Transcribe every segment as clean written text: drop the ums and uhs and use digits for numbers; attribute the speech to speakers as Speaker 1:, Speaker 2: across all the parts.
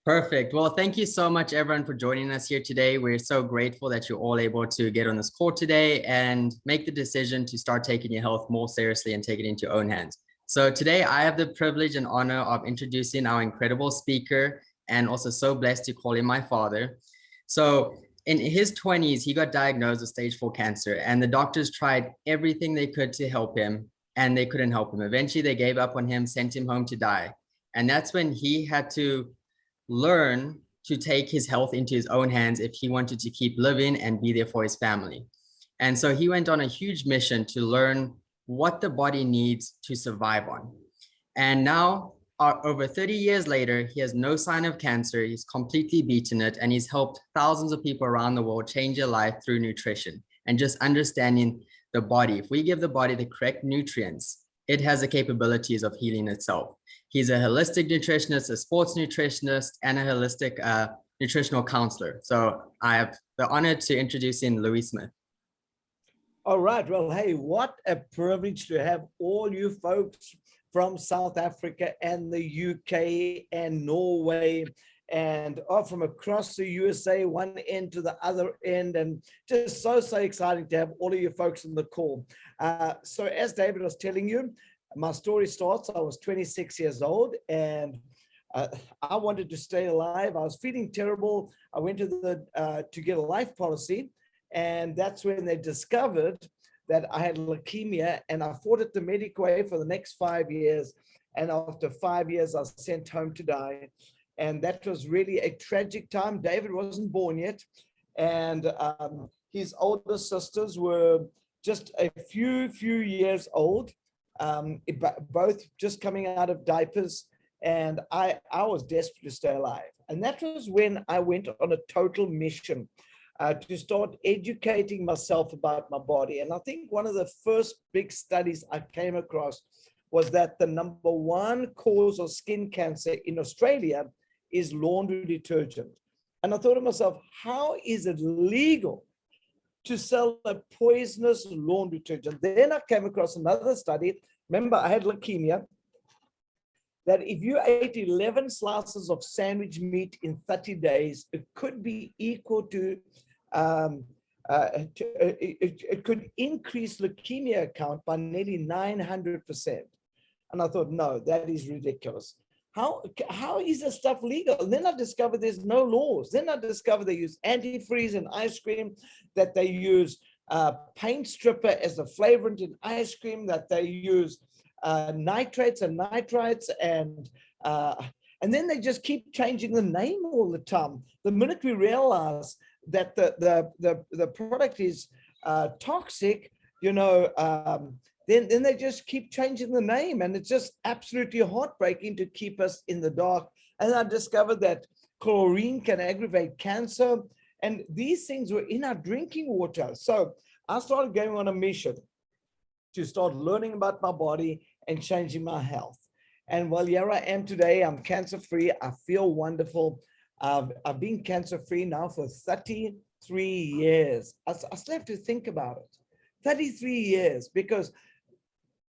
Speaker 1: Perfect. Well, thank you so much, everyone, for joining us here today. We're so grateful that you're all able to get on this call today and make the decision to start taking your health more seriously and take it into your own hands. So today, I have the privilege and honor of introducing our incredible speaker, and also so blessed to call him my father. So in his 20s, he got diagnosed with stage 4 cancer, and the doctors tried everything they could to help him, and they couldn't help him. Eventually, they gave up on him, sent him home to die. And that's when he had to learn to take his health into his own hands if he wanted to keep living and be there for his family. And so he went on a huge mission to learn what the body needs to survive on. And now, over 30 years later, he has no sign of cancer. He's completely beaten it, and he's helped thousands of people around the world change their life through nutrition and just understanding the body. If we give the body the correct nutrients, it has the capabilities of healing itself. He's a holistic nutritionist, a sports nutritionist, and a holistic nutritional counselor. So I have the honor to introduce in Louis Smith.
Speaker 2: All right. Well, hey, what a privilege to have all you folks from South Africa and the UK and Norway and from across the USA, one end to the other end, and just so exciting to have all of you folks on the call. So as David was telling you, my story starts, I was 26 years old and I wanted to stay alive. I was feeling terrible. I went to get a life policy, and that's when they discovered that I had leukemia, and I fought it the medical way for the next 5 years. And after 5 years, I was sent home to die. And that was really a tragic time. David wasn't born yet. And his older sisters were just a few years old, both just coming out of diapers. And I was desperate to stay alive. And that was when I went on a total mission to start educating myself about my body. And I think one of the first big studies I came across was that the number one cause of skin cancer in Australia is laundry detergent. And I thought to myself, how is it legal to sell a poisonous laundry detergent? Then I came across another study. Remember, I had leukemia. That if you ate 11 slices of sandwich meat in 30 days, it could be equal to, it could increase leukemia count by nearly 900%. And I thought, no, that is ridiculous. How is this stuff legal? And then I discovered there's no laws. Then I discovered they use antifreeze in ice cream, that they use paint stripper as a flavorant in ice cream, that they use nitrates and nitrites, and then they just keep changing the name all the time. The minute we realize that the product is toxic, then they just keep changing the name, and it's just absolutely heartbreaking to keep us in the dark. And I discovered that chlorine can aggravate cancer, and these things were in our drinking water. So I started going on a mission to start learning about my body and changing my health. And while here I am today, I'm cancer-free. I feel wonderful. I've been cancer-free now for 33 years. I still have to think about it. 33 years, because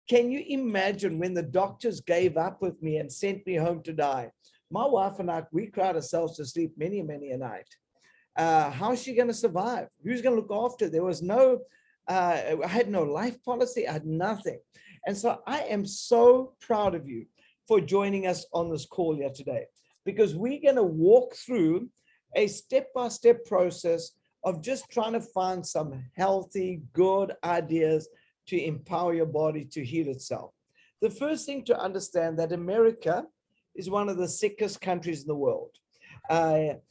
Speaker 2: can you imagine when the doctors gave up with me and sent me home to die? My wife and I, we cried ourselves to sleep many a night. How's she going to survive? Who's going to look after her? There was no, I had no life policy. I had nothing. And so I am so proud of you for joining us on this call here today, because we're going to walk through a step-by-step process of just trying to find some healthy, good ideas to empower your body to heal itself. The first thing to understand that America is one of the sickest countries in the world. There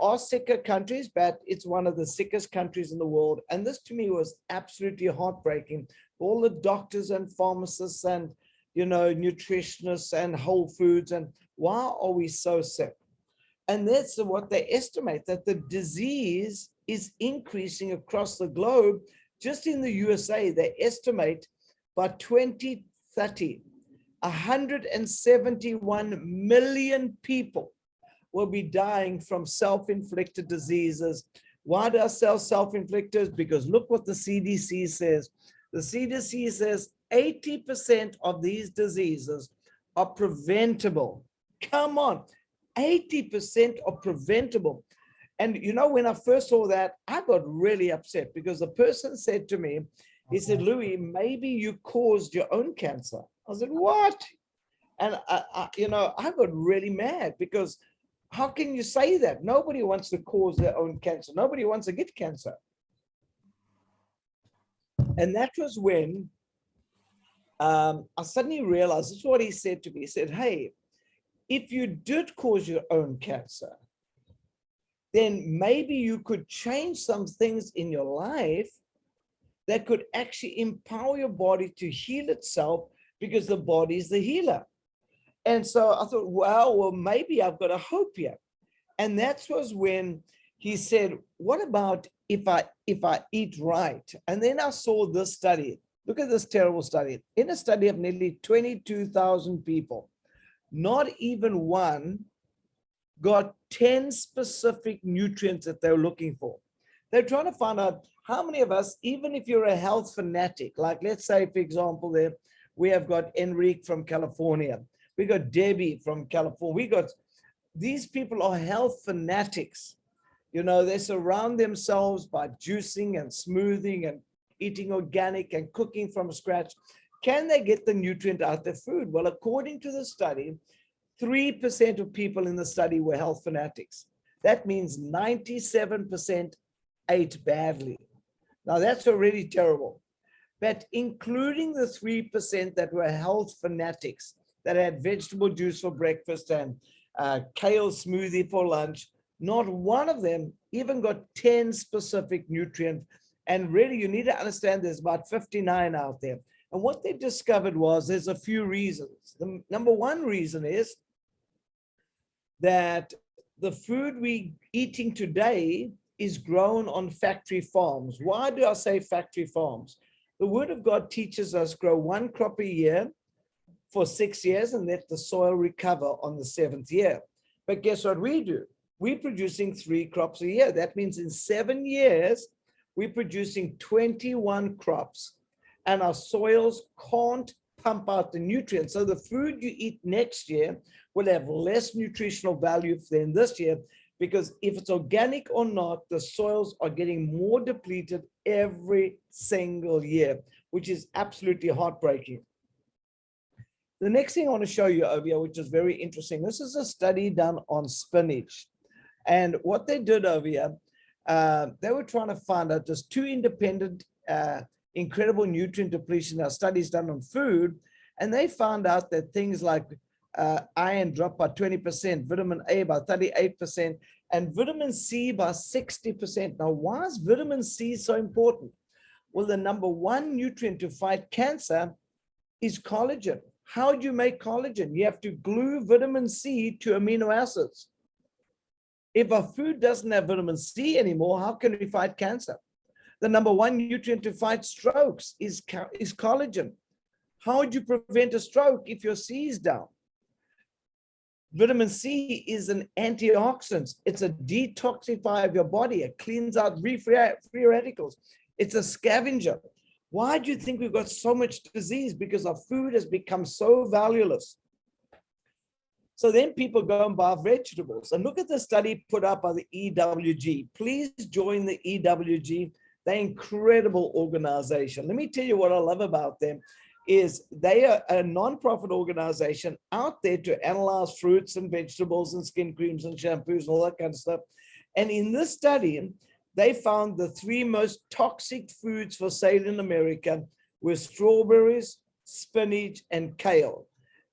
Speaker 2: are sicker countries, but it's one of the sickest countries in the world. And this to me was absolutely heartbreaking. All the doctors and pharmacists and, nutritionists and Whole Foods, and why are we so sick? And that's what they estimate, that the disease is increasing across the globe. Just in the USA, they estimate by 2030, 171 million people will be dying from self-inflicted diseases. Why do I say self-inflicted? Because look what the CDC says. The CDC says 80% of these diseases are preventable. Come on. 80% are preventable. And you know, when I first saw that, I got really upset because the person said to me, he said, Louis, maybe you caused your own cancer. I said, what? And I got really mad because how can you say that? Nobody wants to cause their own cancer. Nobody wants to get cancer. And that was when I suddenly realized, this is what he said to me. He said, hey, if you did cause your own cancer, then maybe you could change some things in your life that could actually empower your body to heal itself, because the body is the healer. And so I thought, well, maybe I've got a hope here. And that was when he said, what about if I eat right? And then I saw this study. Look at this terrible study. In a study of nearly 22,000 people, not even one got 10 specific nutrients that they're looking for. They're trying to find out how many of us, even if you're a health fanatic, like let's say, for example, there we have got Enrique from California. We got Debbie from California. We got, these people are health fanatics. You know, they surround themselves by juicing and smoothing and eating organic and cooking from scratch. Can they get the nutrient out of their food? Well, according to the study, 3% of people in the study were health fanatics. That means 97% ate badly. Now that's already terrible. But including the 3% that were health fanatics, that had vegetable juice for breakfast and kale smoothie for lunch, not one of them even got 10 specific nutrients. And really, you need to understand there's about 59 out there. And what they discovered was there's a few reasons. The number one reason is that the food we're eating today is grown on factory farms. Why do I say factory farms? The Word of God teaches us grow one crop a year for 6 years and let the soil recover on the 7th year. But guess what we do? We're producing 3 crops a year. That means in 7 years, we're producing 21 crops, and our soils can't pump out the nutrients. So the food you eat next year will have less nutritional value than this year, because if it's organic or not, the soils are getting more depleted every single year, which is absolutely heartbreaking. The next thing I want to show you over here, which is very interesting, this is a study done on spinach. And what they did over here, they were trying to find out there's 2 independent incredible nutrient depletion studies done on food, and they found out that things like iron dropped by 20%, vitamin A by 38%, and vitamin C by 60%. Now, why is vitamin C so important? Well, the number one nutrient to fight cancer is collagen. How do you make collagen? You have to glue vitamin C to amino acids. If our food doesn't have vitamin C anymore, how can we fight cancer? The number one nutrient to fight strokes is collagen. How would you prevent a stroke if your C is down? Vitamin C is an antioxidant. It's a detoxifier of your body. It cleans out free radicals. It's a scavenger. Why do you think we've got so much disease? Because our food has become so valueless. So then people go and buy vegetables. And look at the study put up by the EWG. Please join the EWG. They're an incredible organization. Let me tell you what I love about them is they are a non-profit organization out there to analyze fruits and vegetables and skin creams and shampoos and all that kind of stuff. And in this study, they found the 3 most toxic foods for sale in America were strawberries, spinach, and kale.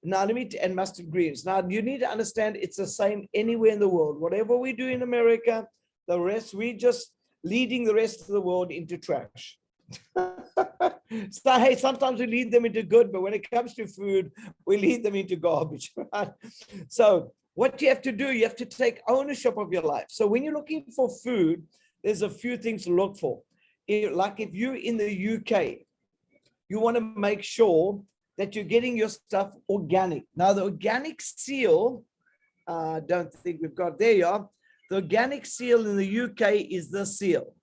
Speaker 2: Now, and mustard greens. Now, you need to understand it's the same anywhere in the world. Whatever we do in America, the rest, we just leading the rest of the world into trash. So, hey, sometimes we lead them into good, but when it comes to food, we lead them into garbage. Right? So what you have to do, you have to take ownership of your life. So when you're looking for food, there's a few things to look for. Like if you're in the UK, you want to make sure that you're getting your stuff organic. Now, the organic seal, don't think we've got, there you are. The organic seal in the UK is the seal.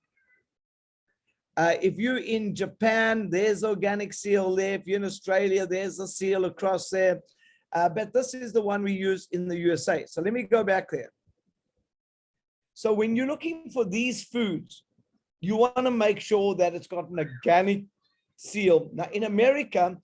Speaker 2: If you're in Japan, there's organic seal there. If you're in Australia, there's a seal across there. but this is the one we use in the USA. So let me go back there. So when you're looking for these foods, you want to make sure that it's got an organic seal. Now in America,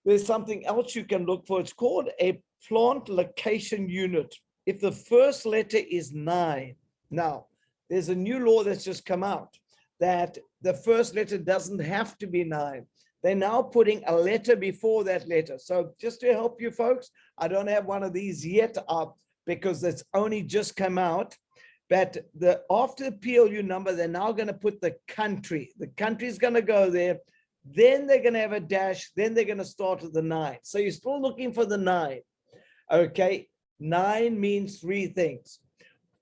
Speaker 2: there's something else you can look for. It's called a plant location unit. If the first letter is 9, now there's a new law that's just come out that the first letter doesn't have to be 9. They're now putting a letter before that letter. So just to help you folks, I don't have one of these yet up because it's only just come out. But after the PLU number, they're now going to put the country. The country is going to go there. Then they're going to have a dash. Then they're going to start with the 9. So you're still looking for the 9. Okay. 9 means 3 things.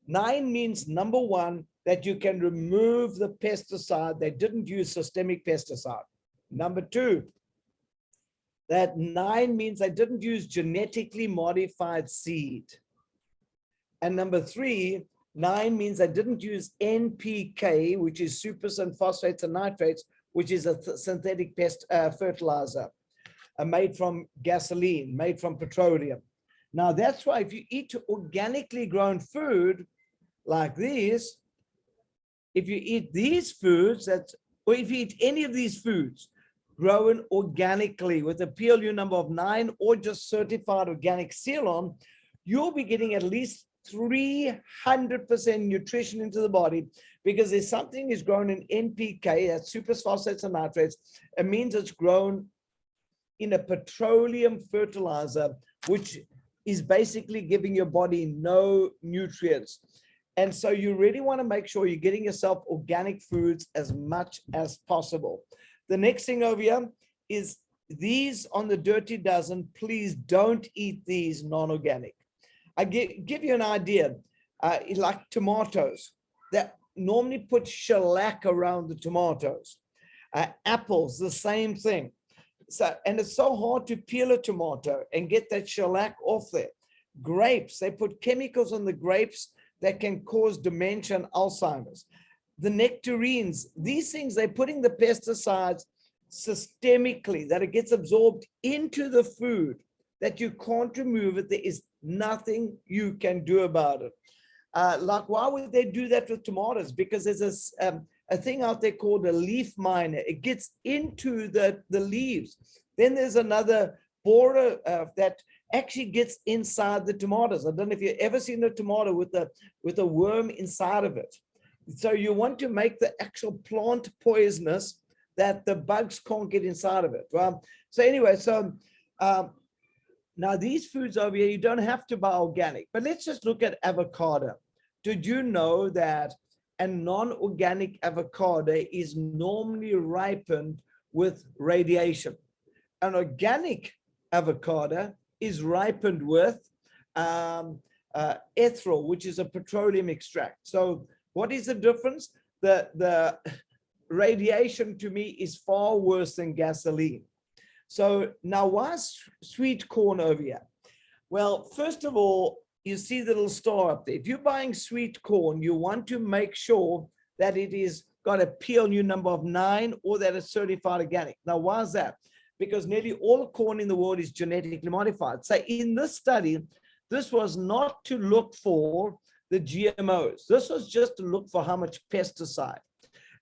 Speaker 2: 9 means, number 1, that you can remove the pesticide. They didn't use systemic pesticide. Number 2, that 9 means they didn't use genetically modified seed. And number 3, 9 means they didn't use NPK, which is supers and phosphates and nitrates, which is a synthetic pest fertilizer made from gasoline, made from petroleum. Now, that's why if you eat organically grown food like this, if you eat these foods, or if you eat any of these foods grown organically with a PLU number of 9 or just certified organic seal on, you'll be getting at least 300% nutrition into the body, because there's something is grown in NPK, that's supers, phosphates, and nitrates. It means it's grown in a petroleum fertilizer, which is basically giving your body no nutrients. And so you really want to make sure you're getting yourself organic foods as much as possible. The next thing over here is these on the Dirty Dozen. Please don't eat these non-organic. I give you an idea, like tomatoes that normally put shellac around the tomatoes. Apples, the same thing. So, and it's so hard to peel a tomato and get that shellac off there. Grapes, they put chemicals on the grapes that can cause dementia and Alzheimer's. The nectarines, these things, they're putting the pesticides systemically, that it gets absorbed into the food, that you can't remove it. There is nothing you can do about it. Like, why would they do that with tomatoes? Because there's a thing out there called a leaf miner. It gets into the leaves. Then there's another borer that actually gets inside the tomatoes. I don't know if you've ever seen a tomato with a worm inside of it. So you want to make the actual plant poisonous that the bugs can't get inside of it. Well, so anyway, so now these foods over here, you don't have to buy organic, but let's just look at avocado. Did you know that a non-organic avocado is normally ripened with radiation? An organic avocado is ripened with ethyl, which is a petroleum extract. So what is the difference? The radiation to me is far worse than gasoline. So now why sweet corn over here? Well, first of all, you see the little star up there. If you're buying sweet corn, you want to make sure that it is got a PLU number of 9 or that it's certified organic. Now, why is that? Because nearly all corn in the world is genetically modified. So in this study, this was not to look for the GMOs. This was just to look for how much pesticide.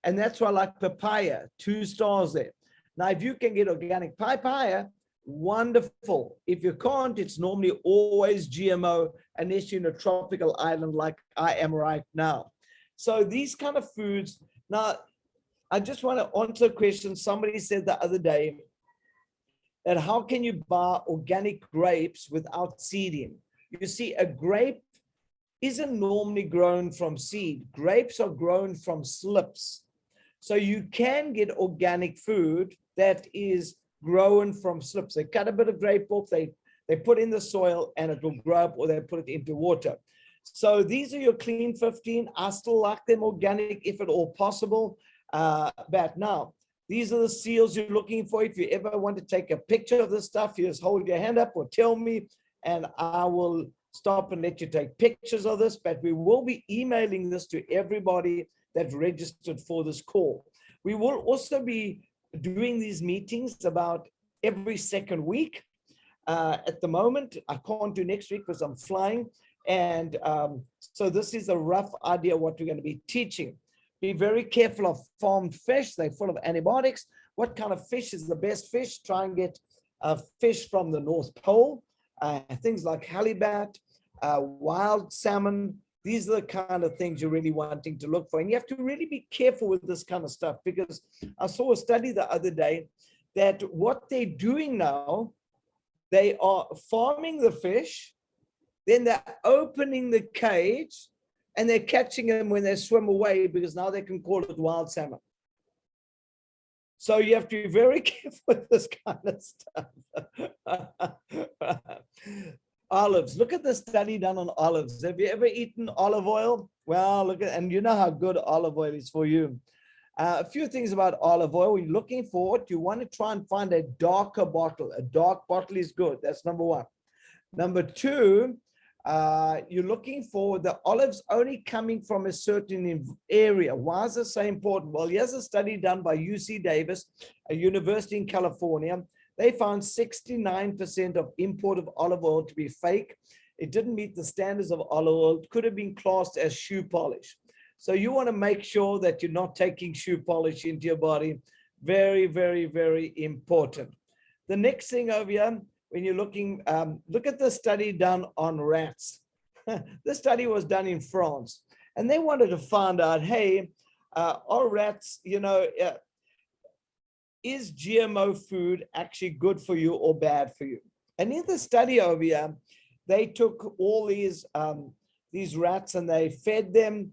Speaker 2: And that's why I like papaya, 2 stars there. Now, if you can get organic papaya, wonderful. If you can't, it's normally always GMO, unless you're in a tropical island like I am right now. So these kind of foods. Now, I just want to answer a question. Somebody said the other day that how can you buy organic grapes without seeding? You see, a grape isn't normally grown from seed. Grapes are grown from slips. So you can get organic food that is grown from slips. They cut a bit of grape off, they put in the soil and it will grow up, or they put it into water. So these are your clean 15. I still like them organic if at all possible. But now, these are the seals you're looking for. If you ever want to take a picture of this stuff, you just hold your hand up or tell me, and I will stop and let you take pictures of this. But we will be emailing this to everybody that registered for this call. We will also be doing these meetings about every second week. At the moment, I can't do next week because I'm flying. And so this is a rough idea of what we're going to be teaching. Be very careful of farmed fish. They're full of antibiotics. What kind of fish is the best fish? Try and get fish from the North Pole, things like halibut, wild salmon. These are the kind of things you're really wanting to look for. And you have to really be careful with this kind of stuff, because I saw a study the other day that what they're doing now, they are farming the fish, then they're opening the cage and they're catching them when they swim away, because now they can call it wild salmon. So you have to be very careful with this kind of stuff. Olives. Look at the study done on olives. Have you ever eaten olive oil? Well, look at, and you know how good olive oil is for you. A few things about olive oil. When you're looking for it, you want to try and find a darker bottle. A dark bottle is good. That's number one. Number two, you're looking for the olives only coming from a certain area. Why is this so important? Well, here's a study done by UC Davis, a university in California. They found 69% of imported olive oil to be fake. It didn't meet the standards of olive oil. It could have been classed as shoe polish. So you want to make sure that you're not taking shoe polish into your body. Very, very, very important. The next thing over here, when you're looking, look at the study done on rats. This study was done in France, and they wanted to find out, hey, are rats, is GMO food actually good for you or bad for you? And in the study over here, they took all these rats and they fed them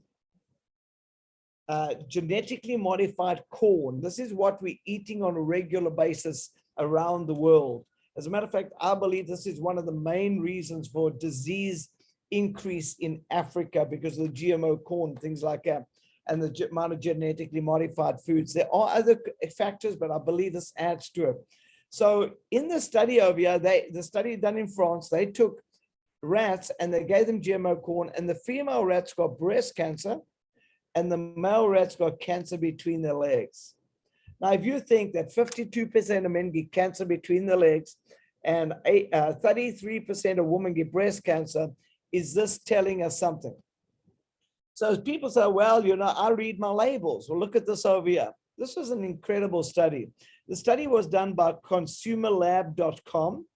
Speaker 2: genetically modified corn. This is what we're eating on a regular basis around the world. As a matter of fact, I believe this is one of the main reasons for disease increase in Africa, because of the GMO corn, things like that, and the amount of genetically modified foods. There are other factors, but I believe this adds to it. So in the study over here, the study done in France, they took rats and they gave them GMO corn, and the female rats got breast cancer and the male rats got cancer between their legs. Now, if you think that 52% of men get cancer between the legs and 33% of women get breast cancer, is this telling us something? So as people say, well, I read my labels. Well, look at this over here. This was an incredible study. The study was done by consumerlab.com,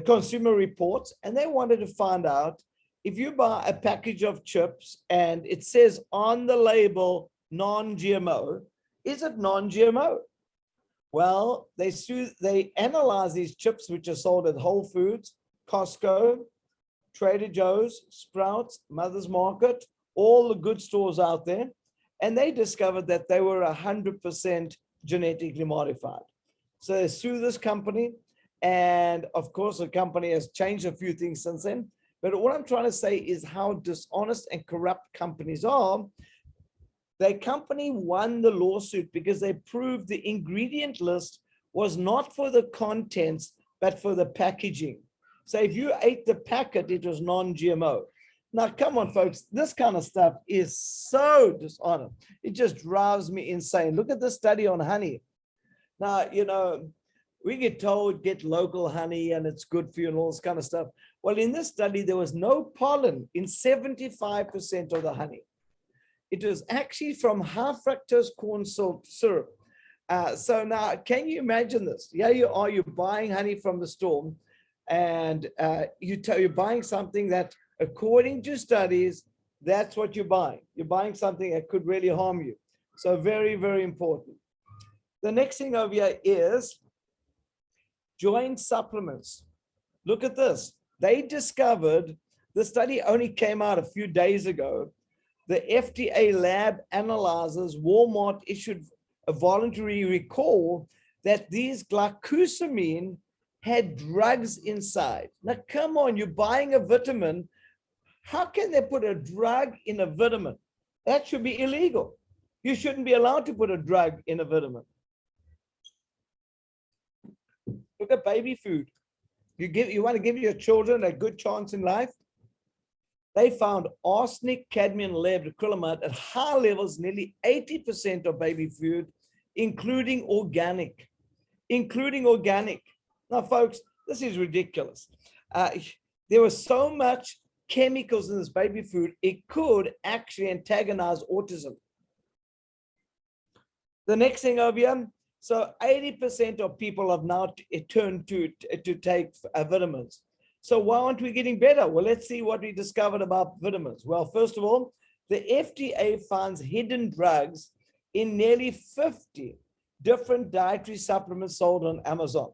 Speaker 2: Consumer Reports, and they wanted to find out, if you buy a package of chips and it says on the label non-GMO, is it non-GMO? Well, they analyze these chips, which are sold at Whole Foods, Costco, Trader Joe's, Sprouts, Mother's Market, all the good stores out there, and they discovered that they were 100% genetically modified. So they sued this company, and of course the company has changed a few things since then. But what I'm trying to say is how dishonest and corrupt companies are. The company won the lawsuit because they proved the ingredient list was not for the contents, but for the packaging. So if you ate the packet, it was non-GMO. Now, come on, folks, this kind of stuff is so dishonest. It just drives me insane. Look at the study on honey. Now, we get told get local honey and it's good for you and all this kind of stuff. Well, in this study, there was no pollen in 75% of the honey. It was actually from high fructose corn syrup. So now, can you imagine this? Yeah, you're buying honey from the store, and you're buying something that, according to studies, that's what you're buying. You're buying something that could really harm you. So very, very important. The next thing over here is joint supplements. Look at this. They discovered, the study only came out a few days ago, the FDA lab analyzers, Walmart issued a voluntary recall that these glucosamine had drugs inside. Now, come on, you're buying a vitamin. How can they put a drug in a vitamin? That should be illegal. You shouldn't be allowed to put a drug in a vitamin. Look at baby food. You want to give your children a good chance in life? They found arsenic, cadmium, lead, acrylamide at high levels, nearly 80% of baby food, including organic. Now, folks, This is ridiculous. There was so much chemicals in this baby food, it could actually antagonize autism. The next thing over here, so 80% of people have now turned to take vitamins. So why aren't we getting better? Well, let's see what we discovered about vitamins. Well, first of all, the FDA finds hidden drugs in nearly 50 different dietary supplements sold on Amazon.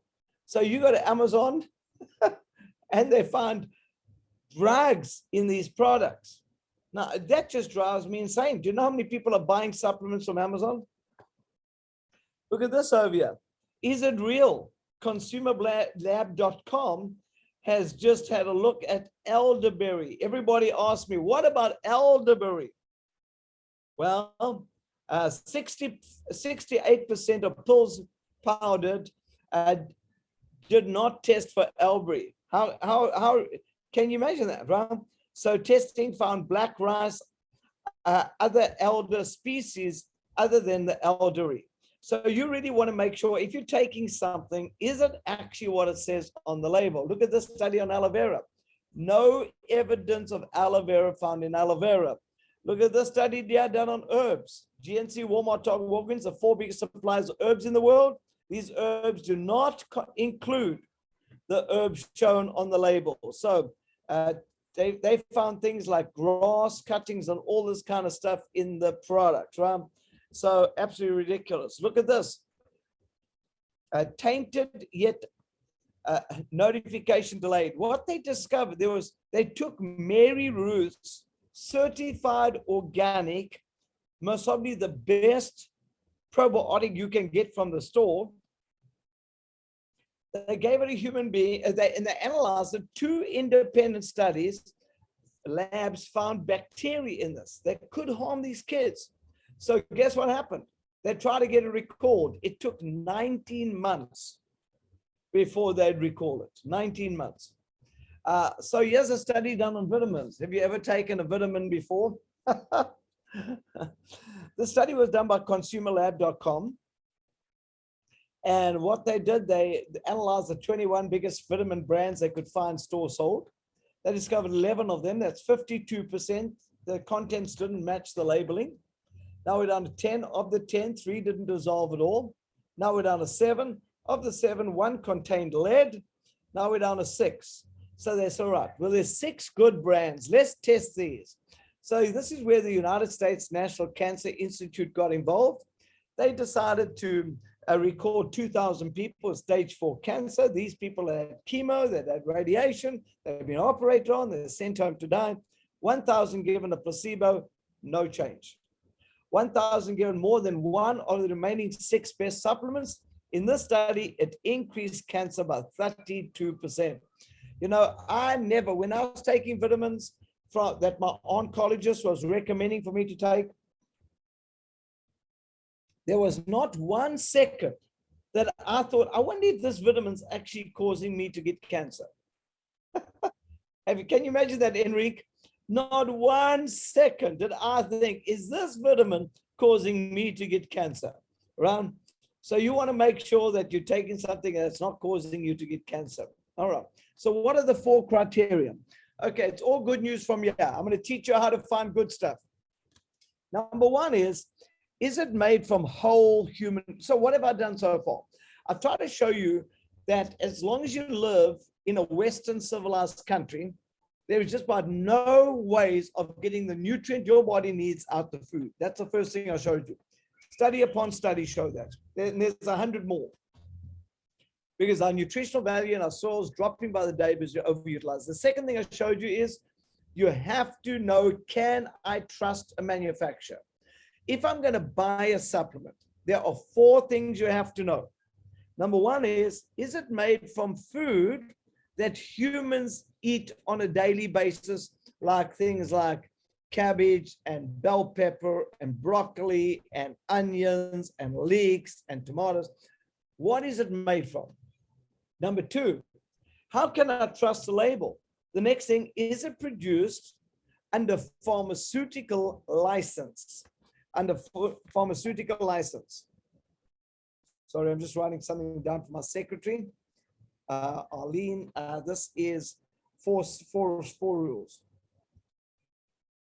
Speaker 2: So you go to Amazon and they find drugs in these products. Now, that just drives me insane. Do you know how many people are buying supplements from Amazon? Look at this over here. Is it real? ConsumerLab.com has just had a look at elderberry. Everybody asked me, what about elderberry? Well, 68% of pills powdered did not test for elderberry. How can you imagine that, right? So testing found black rice, other elder species other than the elderberry. So you really want to make sure if you're taking something, is it actually what it says on the label? Look at this study on aloe vera. No evidence of aloe vera found in aloe vera. Look at this study there done on herbs. GNC, Walmart, Target, Walgreens, the 4 biggest suppliers of herbs in the world. These herbs do not include the herbs shown on the label. So they found things like grass cuttings and all this kind of stuff in the product, right? So absolutely ridiculous. Look at this. Tainted yet notification delayed. What they discovered, they took Mary Ruth's certified organic, most probably the best probiotic you can get from the store. They gave it a human being, and they analyzed it. 2 independent studies, labs found bacteria in this that could harm these kids. So guess what happened? They tried to get it recalled. It took 19 months before they'd recall it. 19 months. So here's a study done on vitamins. Have you ever taken a vitamin before? The study was done by ConsumerLab.com. And what they did, they analyzed the 21 biggest vitamin brands they could find store sold. They discovered 11 of them. That's 52%. The contents didn't match the labeling. Now we're down to 10. Of the 10, 3 didn't dissolve at all. Now we're down to 7. Of the 7, 1 contained lead. Now we're down to 6. So that's all right. Well, there's 6 good brands. Let's test these. So this is where the United States National Cancer Institute got involved. They decided to record 2,000 people with stage 4 cancer. These people had chemo, they had radiation, they've been operated on, they're sent home to die. 1,000 given a placebo, no change. 1,000 given more than one of the remaining 6 best supplements. In this study, it increased cancer by 32%. You know, when I was taking vitamins that my oncologist was recommending for me to take, there was not 1 second that I thought, I wonder if this vitamin's actually causing me to get cancer. Can you imagine that, Enrique? Not 1 second did I think, is this vitamin causing me to get cancer? Right? So you want to make sure that you're taking something that's not causing you to get cancer. All right. So what are the 4 criteria? Okay, it's all good news from here. I'm going to teach you how to find good stuff. Number 1 is it made from whole human? So what have I done so far? I've tried to show you that as long as you live in a Western civilized country, there is just about no ways of getting the nutrient your body needs out the food. That's the first thing I showed you. Study upon study show that. There's 100 more. Because our nutritional value and our soils dropping by the day because you're overutilized. The second thing I showed you is you have to know, can I trust a manufacturer? If I'm going to buy a supplement, there are 4 things you have to know. Number 1 is it made from food that humans eat on a daily basis, like things like cabbage and bell pepper and broccoli and onions and leeks and tomatoes? What is it made from? Number 2, how can I trust the label? The next thing, is it produced under pharmaceutical license? Under pharmaceutical license. Sorry, I'm just writing something down for my secretary. Arlene, this is four rules.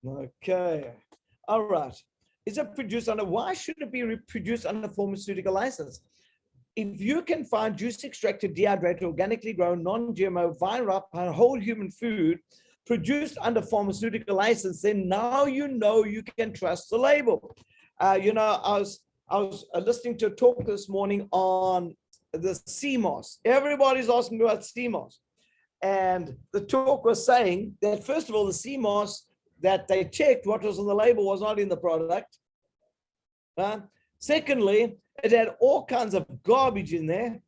Speaker 2: Okay. All right. Is it produced under, why should it be produced under pharmaceutical license? If you can find juice extracted, dehydrated, organically grown, non-GMO, vine-up, whole human food produced under pharmaceutical license, then now you know you can trust the label. You know, I was listening to a talk this morning on the sea moss. Everybody's asking about sea moss. And the talk was saying that, first of all, the sea moss that they checked what was on the label was not in the product. Secondly, it had all kinds of garbage in there.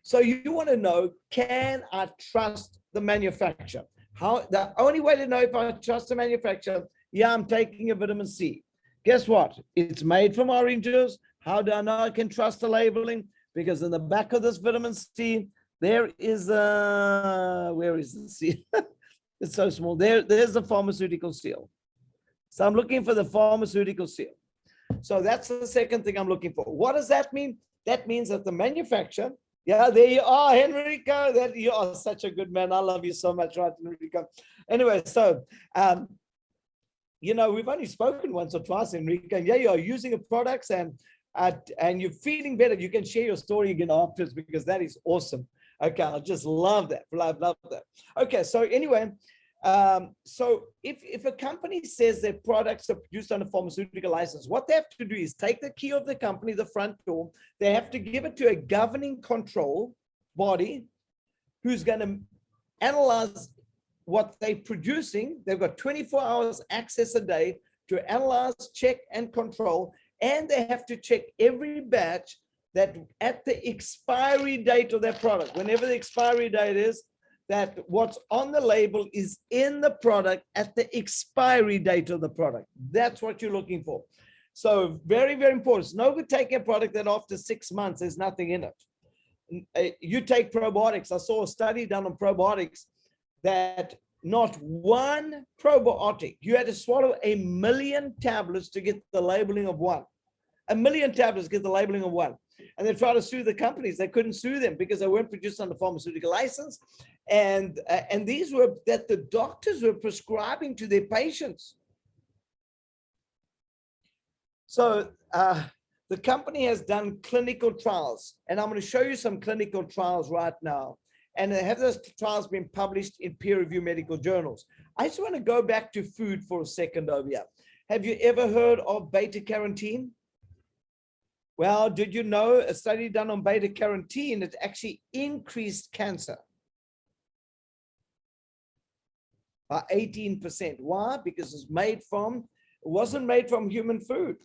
Speaker 2: So you want to know, can I trust the manufacturer? How, the only way to know if I trust the manufacturer, yeah, I'm taking a vitamin C. Guess what? It's made from oranges. How do I know I can trust the labeling? Because in the back of this vitamin C, there is a, where is the seal? It's so small. There's the pharmaceutical seal. So I'm looking for the pharmaceutical seal. So that's the second thing I'm looking for. What does that mean? That means that the manufacturer, yeah, there you are, Enrico. That you are such a good man. I love you so much, right, Enrico? Anyway, so you know, we've only spoken once or twice, Enrico. Yeah, you are using the products and you're feeling better. You can share your story again afterwards because that is awesome. Okay, I just love that. Love that. Okay, so anyway, so if a company says their products are produced under pharmaceutical license, what they have to do is take the key of the company, the front door, they have to give it to a governing control body who's going to analyze what they're producing. They've got 24 hours access a day to analyze, check, and control. And they have to check every batch that at the expiry date of their product, whenever the expiry date is, that what's on the label is in the product at the expiry date of the product. That's what you're looking for. So very, very important. It's no good taking a product that after 6 months, there's nothing in it. You take probiotics. I saw a study done on probiotics that not one probiotic, you had to swallow 1 million tablets to get the labeling of one. 1 million tablets get the labeling of one. And they try to sue the companies. They couldn't sue them because they weren't produced under pharmaceutical license. And these were that the doctors were prescribing to their patients. So the company has done clinical trials. And I'm going to show you some clinical trials right now. And have those trials been published in peer-reviewed medical journals? I just want to go back to food for a second over here. Have you ever heard of beta-carotene? Well, did you know a study done on beta-carotene, it actually increased cancer by 18%. Why? Because it wasn't made from human food.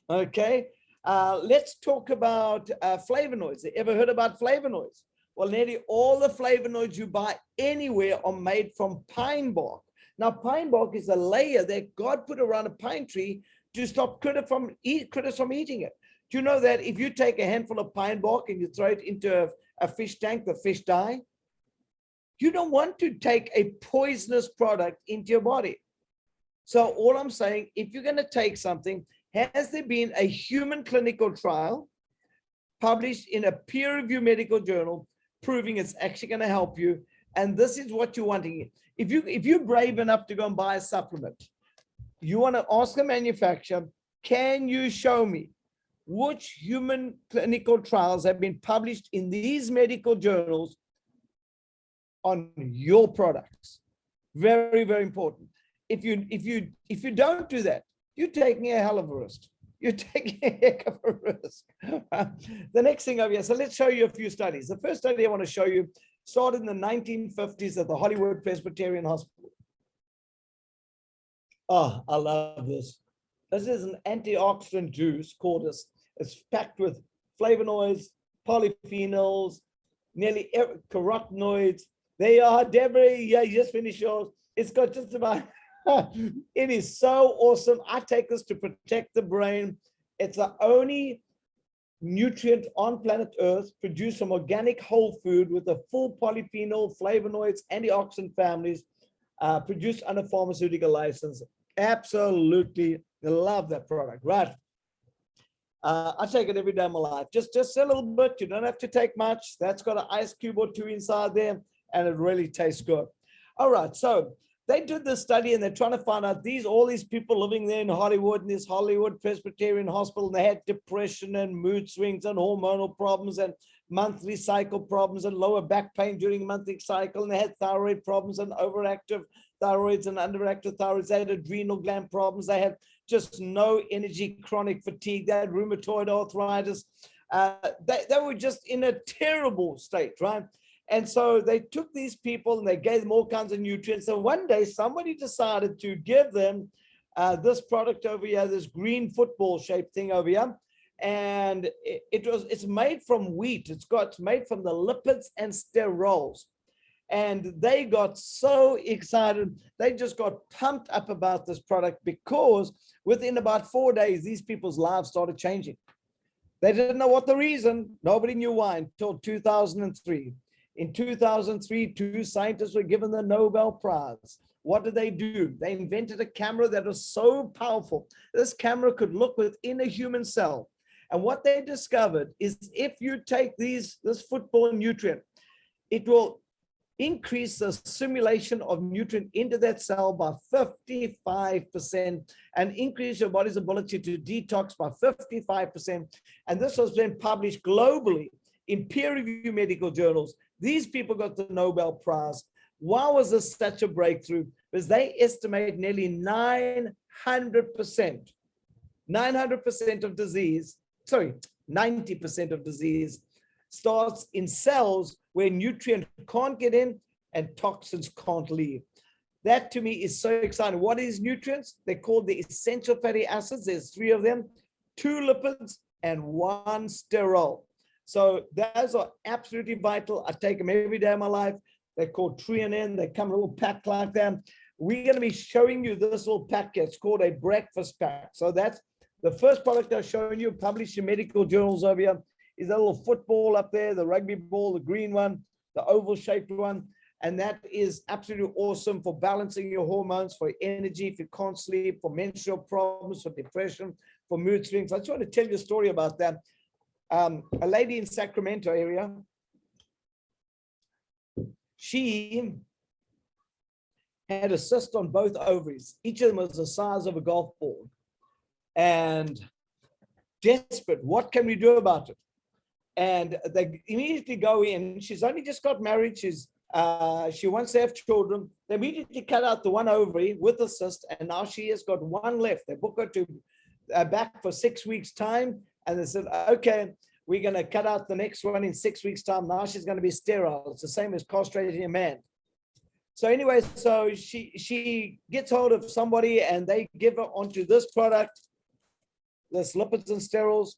Speaker 2: Okay, let's talk about flavonoids. Ever heard about flavonoids? Well, nearly all the flavonoids you buy anywhere are made from pine bark. Now, pine bark is a layer that God put around a pine tree to stop critters from eating it. Do you know that if you take a handful of pine bark and you throw it into a fish tank, the fish die? You don't want to take a poisonous product into your body. So all I'm saying, if you're going to take something, has there been a human clinical trial published in a peer-reviewed medical journal proving it's actually going to help you? And this is what you're wanting. If you're brave enough to go and buy a supplement, you want to ask the manufacturer, can you show me which human clinical trials have been published in these medical journals on your products? Very, very important. If you don't do that, you're taking a hell of a risk. You're taking a heck of a risk. The next thing over here, so let's show you a few studies. The first study I want to show you started in the 1950s at the Hollywood Presbyterian Hospital. Oh, I love this. This is an antioxidant juice called this. It's packed with flavonoids, polyphenols, nearly carotenoids. There you are, Deborah. Yeah, you just finished yours. It's got just about, it is so awesome. I take this to protect the brain. It's the only nutrient on planet Earth produced from organic whole food with a full polyphenol, flavonoids, antioxidant families, produced under pharmaceutical license. Absolutely love that product, right? I take it every day of my life. Just a little bit. You don't have to take much. That's got an ice cube or two inside there, and it really tastes good. All right, so they did this study, and they're trying to find out all these people living there in Hollywood, in this Hollywood Presbyterian Hospital, and they had depression and mood swings and hormonal problems and monthly cycle problems and lower back pain during monthly cycle, and they had thyroid problems and overactive thyroids and underactive thyroids. They had adrenal gland problems. They had just no energy, chronic fatigue. They had rheumatoid arthritis. They were just in a terrible state, right? And so they took these people and they gave them all kinds of nutrients. And one day somebody decided to give them this product over here, this green football shaped thing over here. And it's made from wheat. It's made from the lipids and sterols. And they got so excited. They just got pumped up about this product because within about 4 days, these people's lives started changing. They didn't know what the reason. Nobody knew why until 2003. In 2003, 2 scientists were given the Nobel Prize. What did they do? They invented a camera that was so powerful. This camera could look within a human cell. And what they discovered is if you take this football nutrient, it will increase the simulation of nutrient into that cell by 55% and increase your body's ability to detox by 55%. And this has been published globally in peer-reviewed medical journals. These people got the Nobel Prize. Why was this such a breakthrough? Because they estimate nearly 900% of disease, 90% of disease starts in cells where nutrient can't get in and toxins can't leave. That to me is so exciting. What is nutrients? They're called the essential fatty acids. There's 3 of them, 2 lipids and 1 sterol. So those are absolutely vital. I take them every day of my life. They're called Treonin. They come in a little pack like that. We're going to be showing you this little pack. It's called a breakfast pack. So that's the first product I'm showing you, published in medical journals over here. Is that little football up there, the rugby ball, the green one, the oval shaped one. And that is absolutely awesome for balancing your hormones, for energy, if you can't sleep, for menstrual problems, for depression, for mood swings. I just want to tell you a story about that. A lady in Sacramento area, she had a cyst on both ovaries. Each of them was the size of a golf ball. And desperate, what can we do about it? And they immediately go in. She's only just got married. She wants to have children. They immediately cut out the one ovary with the cyst, and now she has got one left. They book her to back for 6 weeks' time, and they said, okay, we're going to cut out the next one in 6 weeks' time. Now she's going to be sterile. It's the same as castrating a man. So anyway, so she gets hold of somebody, and they give her onto this product, this lipids and sterols.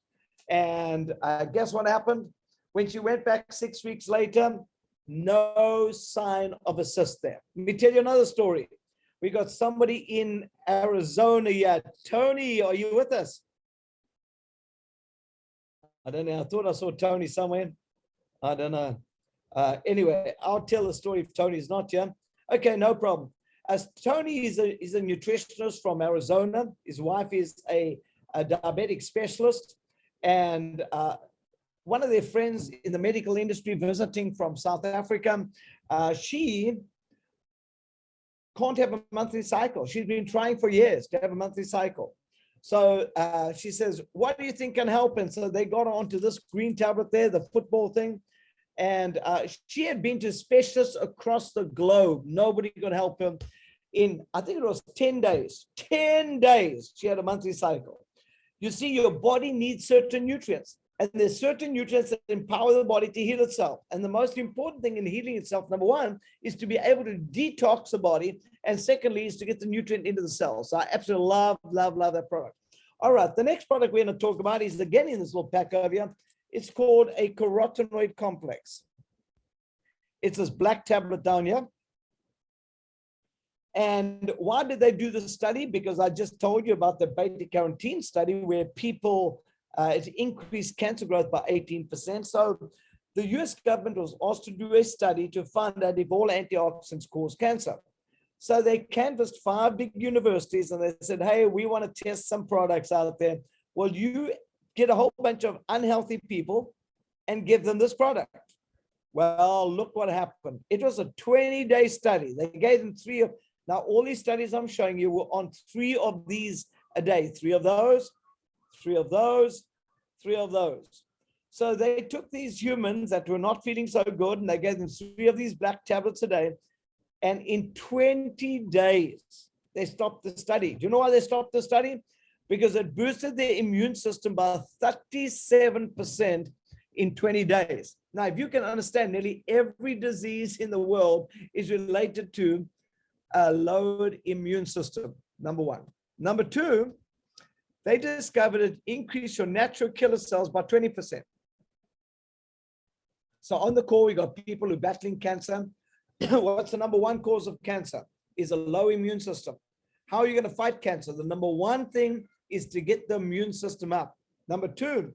Speaker 2: And guess what happened? When she went back 6 weeks later, no sign of a cyst there. Let me tell you another story. We got somebody in Arizona here. Tony, are you with us? I don't know. I thought I saw Tony somewhere. I don't know. Anyway, I'll tell the story if Tony's not here. Okay, no problem. As Tony is a nutritionist from Arizona. His wife is a diabetic specialist. And one of their friends in the medical industry visiting from South Africa, she can't have a monthly cycle. She's been trying for years to have a monthly cycle. So she says, what do you think can help? And so they got onto this green tablet there, the football thing. And she had been to specialists across the globe. Nobody could help him. In, I think it was 10 days. 10 days, she had a monthly cycle. You see, your body needs certain nutrients, and there's certain nutrients that empower the body to heal itself. And the most important thing in healing itself, number one, is to be able to detox the body. And secondly, is to get the nutrient into the cells. So I absolutely love that product. All right, the next product we're going to talk about is again in this little pack over here. It's called a carotenoid complex. It's this black tablet down here. And why did they do this study? Because I just told you about the beta-carotene study where people, it increased cancer growth by 18%. So the US government was asked to do a study to find out if all antioxidants cause cancer. So they canvassed 5 big universities and they said, hey, we want to test some products out there. Well, you get a whole bunch of unhealthy people and give them this product. Well, look what happened. It was a 20-day study. They gave them now all these studies I'm showing you were on 3 of these a day, 3 of those, 3 of those, 3 of those. So they took these humans that were not feeling so good and they gave them 3 of these black tablets a day. And in 20 days, they stopped the study. Do you know why they stopped the study? Because it boosted their immune system by 37% in 20 days. Now, if you can understand, nearly every disease in the world is related to a lowered immune system, number one. Number two, they discovered it increased your natural killer cells by 20%. So on the call, we got people who are battling cancer. What's the number one cause of cancer? Is a low immune system. How are you going to fight cancer? The number one thing is to get the immune system up. Number two,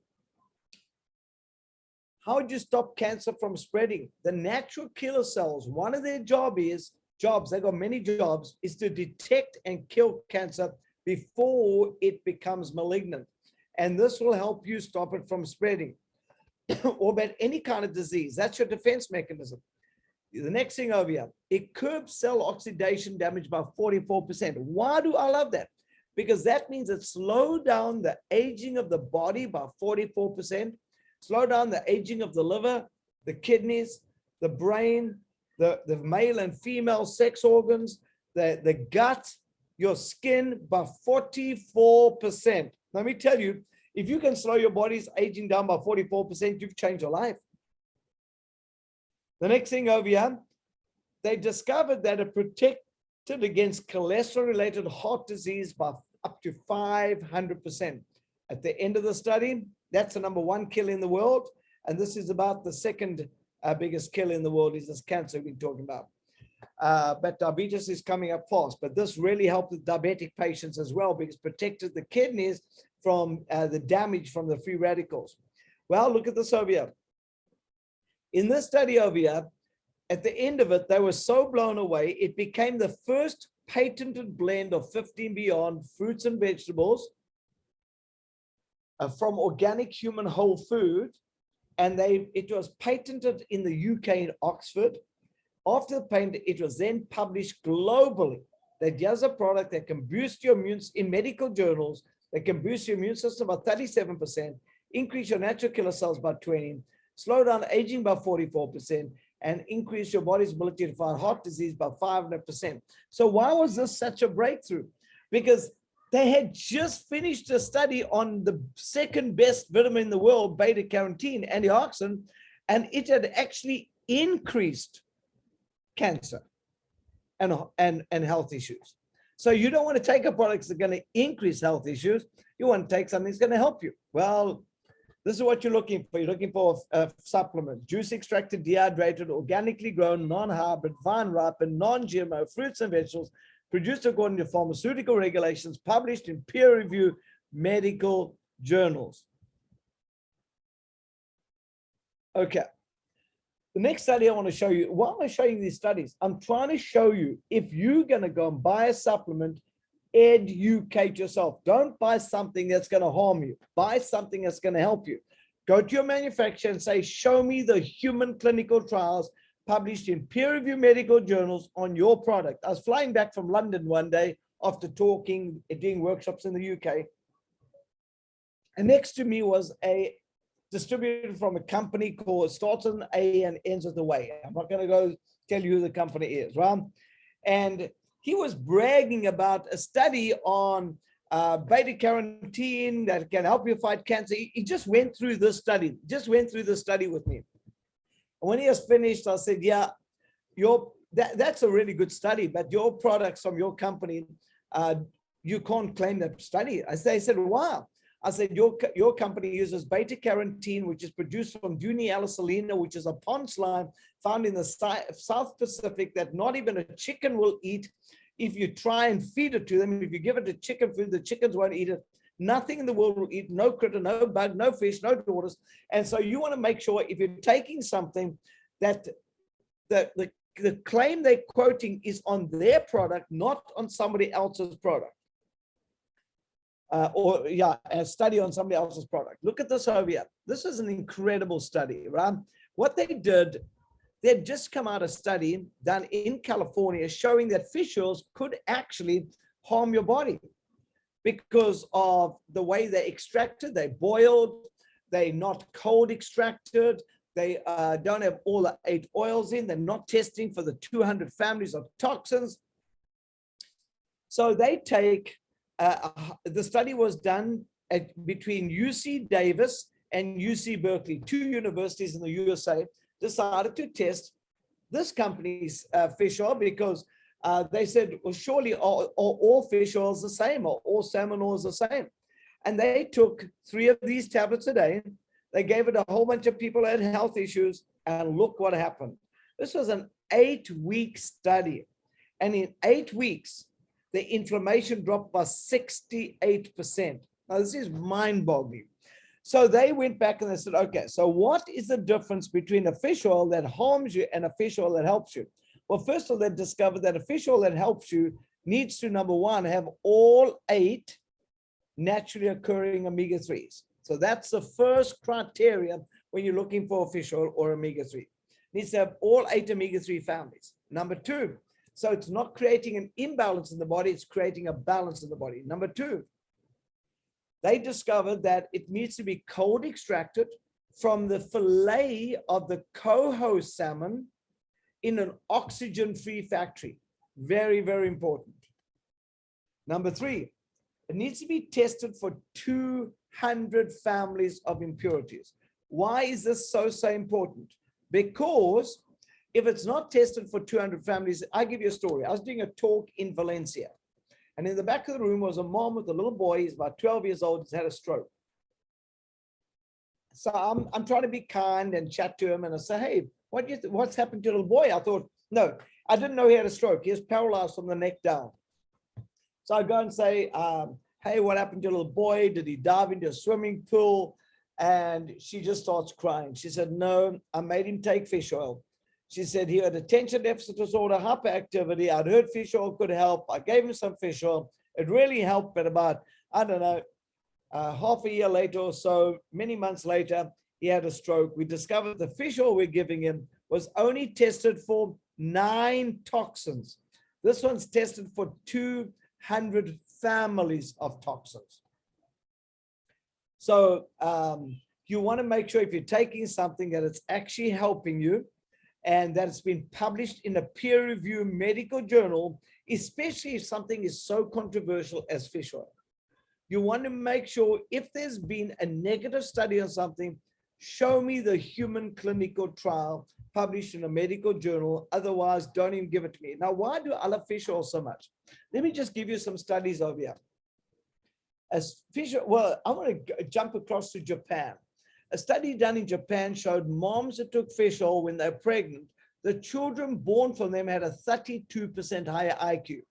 Speaker 2: how would you stop cancer from spreading? The natural killer cells, one of their jobs, they got many jobs, is to detect and kill cancer before it becomes malignant. And this will help you stop it from spreading. Or about any kind of disease. That's your defense mechanism. The next thing over here, it curbs cell oxidation damage by 44%. Why do I love that? Because that means it slowed down the aging of the body by 44%, slow down the aging of the liver, the kidneys, the brain, the male and female sex organs, the gut, your skin by 44%. Let me tell you, if you can slow your body's aging down by 44%, you've changed your life. The next thing over here, they discovered that it protected against cholesterol-related heart disease by up to 500%. At the end of the study, that's the number one kill in the world. And this is about the second biggest kill in the world is this cancer we've been talking about. But diabetes is coming up fast. But this really helped the diabetic patients as well because it protected the kidneys from the damage from the free radicals. Well, look at this over here. In this study over here, at the end of it, they were so blown away, it became the first patented blend of 15 Beyond fruits and vegetables from organic human whole food. And it was patented in the UK in Oxford. After the patent, it was then published globally that here's a product that can boost your immune in medical journals, that can boost your immune system by 37%, increase your natural killer cells by 20%, slow down aging by 44%, and increase your body's ability to fight heart disease by 500%. So why was this such a breakthrough? Because they had just finished a study on the second best vitamin in the world, beta-carotene, antioxidant, and it had actually increased cancer and health issues. So you don't want to take a product that's going to increase health issues. You want to take something that's going to help you. Well, this is what you're looking for. You're looking for a supplement, juice extracted, dehydrated, organically grown, non-hybrid, vine ripened, non-GMO fruits and vegetables, produced according to pharmaceutical regulations, published in peer-reviewed medical journals. Okay. The next study I want to show you, why am I showing these studies? I'm trying to show you if you're going to go and buy a supplement, educate yourself. Don't buy something that's going to harm you. Buy something that's going to help you. Go to your manufacturer and say, show me the human clinical trials published in peer-reviewed medical journals on your product. I was flying back from London one day after doing workshops in the UK. And next to me was a distributor from a company called starts with an A and ends with a Y. I'm not going to go tell you who the company is, right? And he was bragging about a study on beta-carotene that can help you fight cancer. He just went through this study, with me. And when he was finished, I said, yeah, that's a really good study, but your products from your company, you can't claim that study. They said, wow. I said, your company uses beta-carotene, which is produced from Dunea alisalina, which is a pond slime found in the South Pacific that not even a chicken will eat. If you try and feed it to them, if you give it to chicken food, the chickens won't eat it. Nothing in the world will eat, no critter, no bug, no fish, no tortoise. And so you want to make sure if you're taking something that the claim they're quoting is on their product, not on somebody else's product. a study on somebody else's product. Look at this over here. This is an incredible study, right? What they did, they had just come out a study done in California showing that fish oils could actually harm your body because of the way they extracted, they boiled, they not cold extracted, they don't have all the 8 oils in, they're not testing for the 200 families of toxins. So they take, the study was done between UC Davis and UC Berkeley, 2 universities in the USA, decided to test this company's fish oil because they said, well, surely all fish oils the same, or all salmon oils the same. And they took 3 of these tablets a day. They gave it a whole bunch of people who had health issues, and look what happened. This was an 8-week study. And in 8 weeks, the inflammation dropped by 68%. Now, this is mind-boggling. So they went back and they said, okay, so what is the difference between a fish oil that harms you and a fish oil that helps you? Well, first of all, they discovered that a fish oil that helps you needs to, number one, have all 8 naturally occurring omega-3s. So that's the first criteria when you're looking for a fish oil or omega-3. It needs to have all 8 omega-3 families. Number 2, so it's not creating an imbalance in the body, it's creating a balance in the body. Number 2, they discovered that it needs to be cold extracted from the fillet of the coho salmon in an oxygen-free factory. Very, very important. Number 3, it needs to be tested for 200 families of impurities. Why is this so important? Because if it's not tested for 200 families, I'll give you a story. I was doing a talk in Valencia, and in the back of the room was a mom with a little boy. He's about 12 years old. He's had a stroke. So I'm trying to be kind and chat to him, and I say, hey, what's happened to your little boy? I thought, no, I didn't know he had a stroke. He was paralyzed from the neck down. So I go and say, hey, what happened to your little boy? Did he dive into a swimming pool? And she just starts crying. She said, no, I made him take fish oil. She said he had attention deficit disorder, hyperactivity. I'd heard fish oil could help. I gave him some fish oil. It really helped, but about, I don't know, half a year later or so, many months later, he had a stroke. We discovered the fish oil we're giving him was only tested for 9 toxins. This one's tested for 200 families of toxins. So you want to make sure if you're taking something that it's actually helping you and that it's been published in a peer-reviewed medical journal, especially if something is so controversial as fish oil. You want to make sure if there's been a negative study on something, show me the human clinical trial published in a medical journal. Otherwise, don't even give it to me. Now, why do I love fish oil so much? Let me just give you some studies over here. As fish, well, I want to jump across to Japan. A study done in Japan showed moms that took fish oil when they're pregnant, the children born from them had a 32% higher IQ.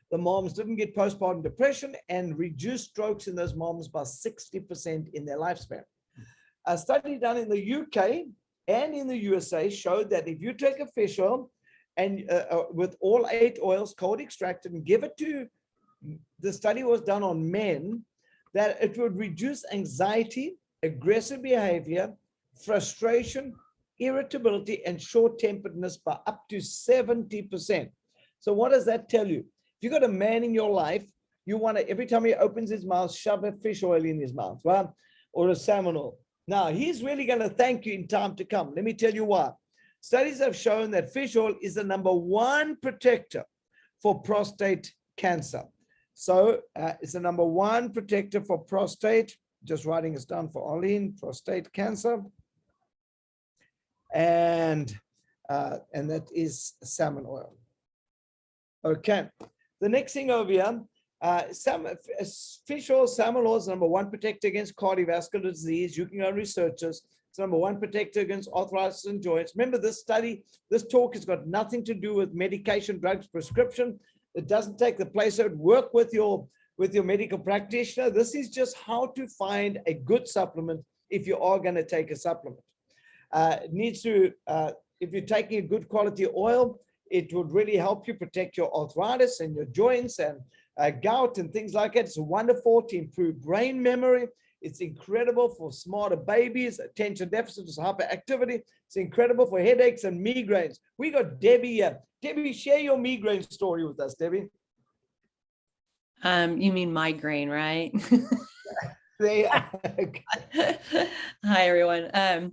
Speaker 2: The moms didn't get postpartum depression and reduced strokes in those moms by 60% in their lifespan. A study done in the UK and in the USA showed that if you take a fish oil and with all 8 oils cold extracted and give it to, the study was done on men, that it would reduce anxiety, aggressive behavior, frustration, irritability, and short-temperedness by up to 70%. So what does that tell you? If you've got a man in your life, you want to, every time he opens his mouth, shove a fish oil in his mouth, right? Or a salmon oil. Now, he's really going to thank you in time to come. Let me tell you why. Studies have shown that fish oil is the #1 protector for prostate cancer. So it's the #1 protector for prostate. Just writing this down for Arlene, prostate cancer. And that is salmon oil. Okay. The next thing over here, fish oil, salmon oil is the #1 protector against cardiovascular disease. You can go research this. It's the #1 protector against arthritis and joints. Remember, this study, this talk has got nothing to do with medication, drugs, prescription. It doesn't take the place of it. Work with your medical practitioner. This is just how to find a good supplement if you are going to take a supplement. It needs to, if you're taking a good quality oil, It would really help you protect your arthritis and your joints and gout and things like that. It's wonderful to improve brain memory. It's incredible for smarter babies, attention deficit, hyperactivity. It's incredible for headaches and migraines. We got Debbie here. Debbie, share your migraine story with us, Debbie.
Speaker 3: You mean migraine, right?
Speaker 2: Hi,
Speaker 3: everyone.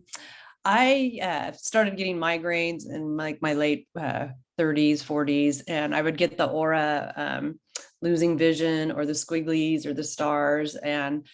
Speaker 3: I started getting migraines in like my late 30s, 40s, and I would get the aura, losing vision, or the squigglies or the stars, and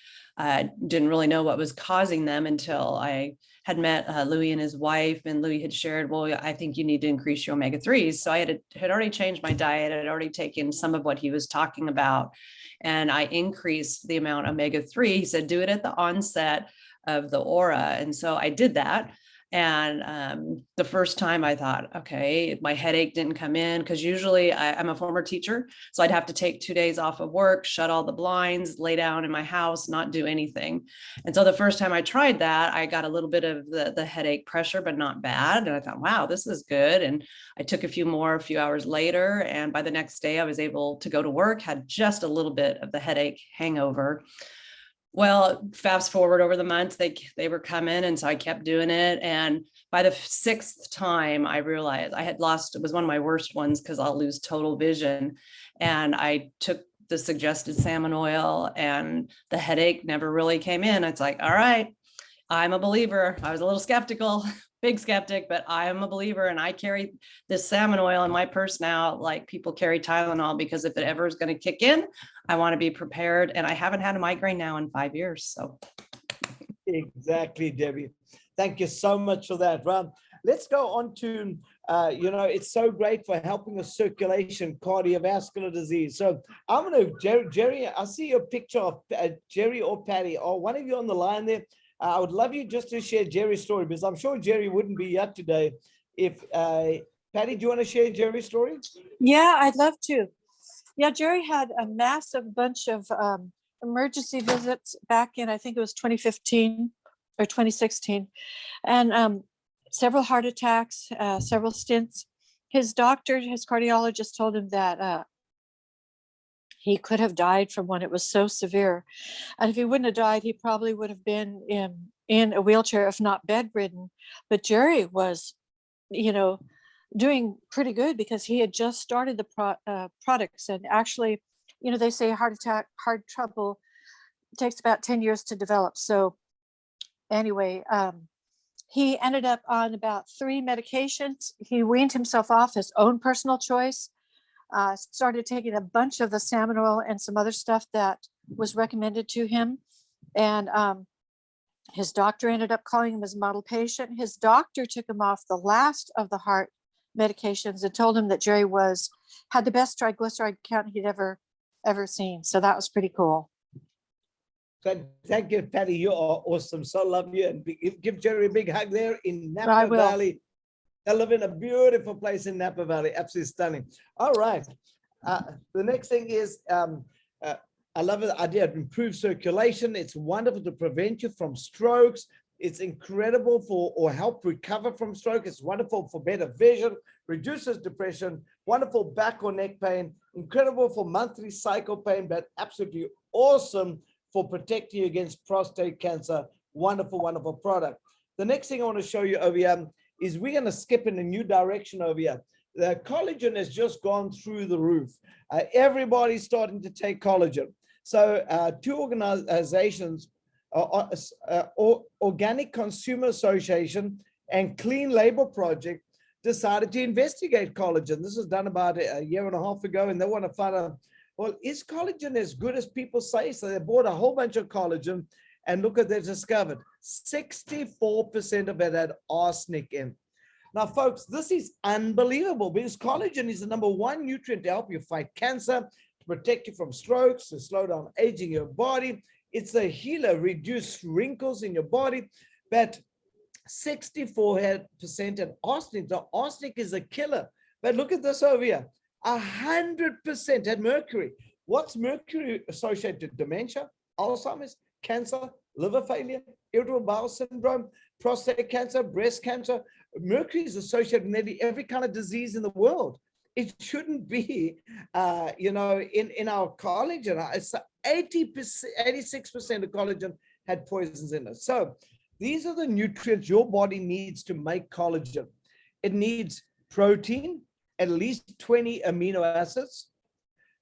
Speaker 3: didn't really know what was causing them until I had met Louis and his wife, and Louis had shared, well, I think you need to increase your omega-3s. So I had already changed my diet. I had already taken some of what he was talking about, and I increased the amount of omega-3. He said, do it at the onset of the aura. And so I did that. And the first time I thought, okay, my headache didn't come in, because usually I'm a former teacher. So I'd have to take 2 days off of work, shut all the blinds, lay down in my house, not do anything. And so the first time I tried that, I got a little bit of the headache pressure, but not bad. And I thought, wow, this is good. And I took a few hours later. And by the next day, I was able to go to work, had just a little bit of the headache hangover. Well, fast forward over the months, they were coming. And so I kept doing it. And by the 6th time, I realized I had lost, it was one of my worst ones, because I'll lose total vision. And I took the suggested salmon oil, and the headache never really came in. It's like, all right, I'm a believer. I was a little skeptical, big skeptic, but I am a believer. And I carry this salmon oil in my purse now, like people carry Tylenol, because if it ever is going to kick in, I want to be prepared. And I haven't had a migraine now in 5 years. So
Speaker 2: exactly, Debbie. Thank you so much for that. Well, let's go on to, it's so great for helping with circulation, cardiovascular disease. So I'm going to, Jerry, I see your picture of Jerry or Patty, or one of you on the line there. I would love you just to share Jerry's story, because I'm sure Jerry wouldn't be here today if, Patty, do you want to share Jerry's story?
Speaker 4: Yeah, I'd love to. Yeah, Jerry had a massive bunch of emergency visits back in, I think it was 2015 or 2016, and several heart attacks, several stints. His doctor, his cardiologist, told him that he could have died from one. It was so severe. And if he wouldn't have died, he probably would have been in a wheelchair, if not bedridden. But Jerry was, doing pretty good, because he had just started the products. And actually, they say heart trouble takes about 10 years to develop. So anyway, he ended up on about 3 medications. He weaned himself off his own personal choice. Started taking a bunch of the salmon oil and some other stuff that was recommended to him. And his doctor ended up calling him his model patient. His doctor took him off the last of the heart medications and told him that Jerry had the best triglyceride count he'd ever seen. So that was pretty cool.
Speaker 2: Thank you, Patty. You are awesome. So love you. And give Jerry a big hug there in Napa Valley. I live in a beautiful place in Napa Valley. Absolutely stunning. All right. The next thing is, I love the idea of improved circulation. It's wonderful to prevent you from strokes. It's incredible or help recover from stroke. It's wonderful for better vision, reduces depression, wonderful back or neck pain, incredible for monthly cycle pain, but absolutely awesome for protecting you against prostate cancer. Wonderful, wonderful product. The next thing I want to show you over here is we're going to skip in a new direction over here. The collagen has just gone through the roof. Everybody's starting to take collagen. So 2 organizations, Organic Consumer Association and Clean Label Project, decided to investigate collagen. This was done about a year and a half ago, and they want to find out, well, is collagen as good as people say? So they bought a whole bunch of collagen, and look what they discovered. 64% of it had arsenic in. Now, folks, this is unbelievable, because collagen is the #1 nutrient to help you fight cancer, to protect you from strokes, to slow down aging in your body. It's a healer, reduce wrinkles in your body. But 64% had arsenic. Now, arsenic is a killer. But look at this over here. 100% had mercury. What's mercury associated? Dementia, Alzheimer's, cancer, liver failure, irritable bowel syndrome, prostate cancer, breast cancer, mercury is associated with nearly every kind of disease in the world. It shouldn't be, in our collagen. It's 80%, 86% of collagen had poisons in it. So these are the nutrients your body needs to make collagen. It needs protein, at least 20 amino acids,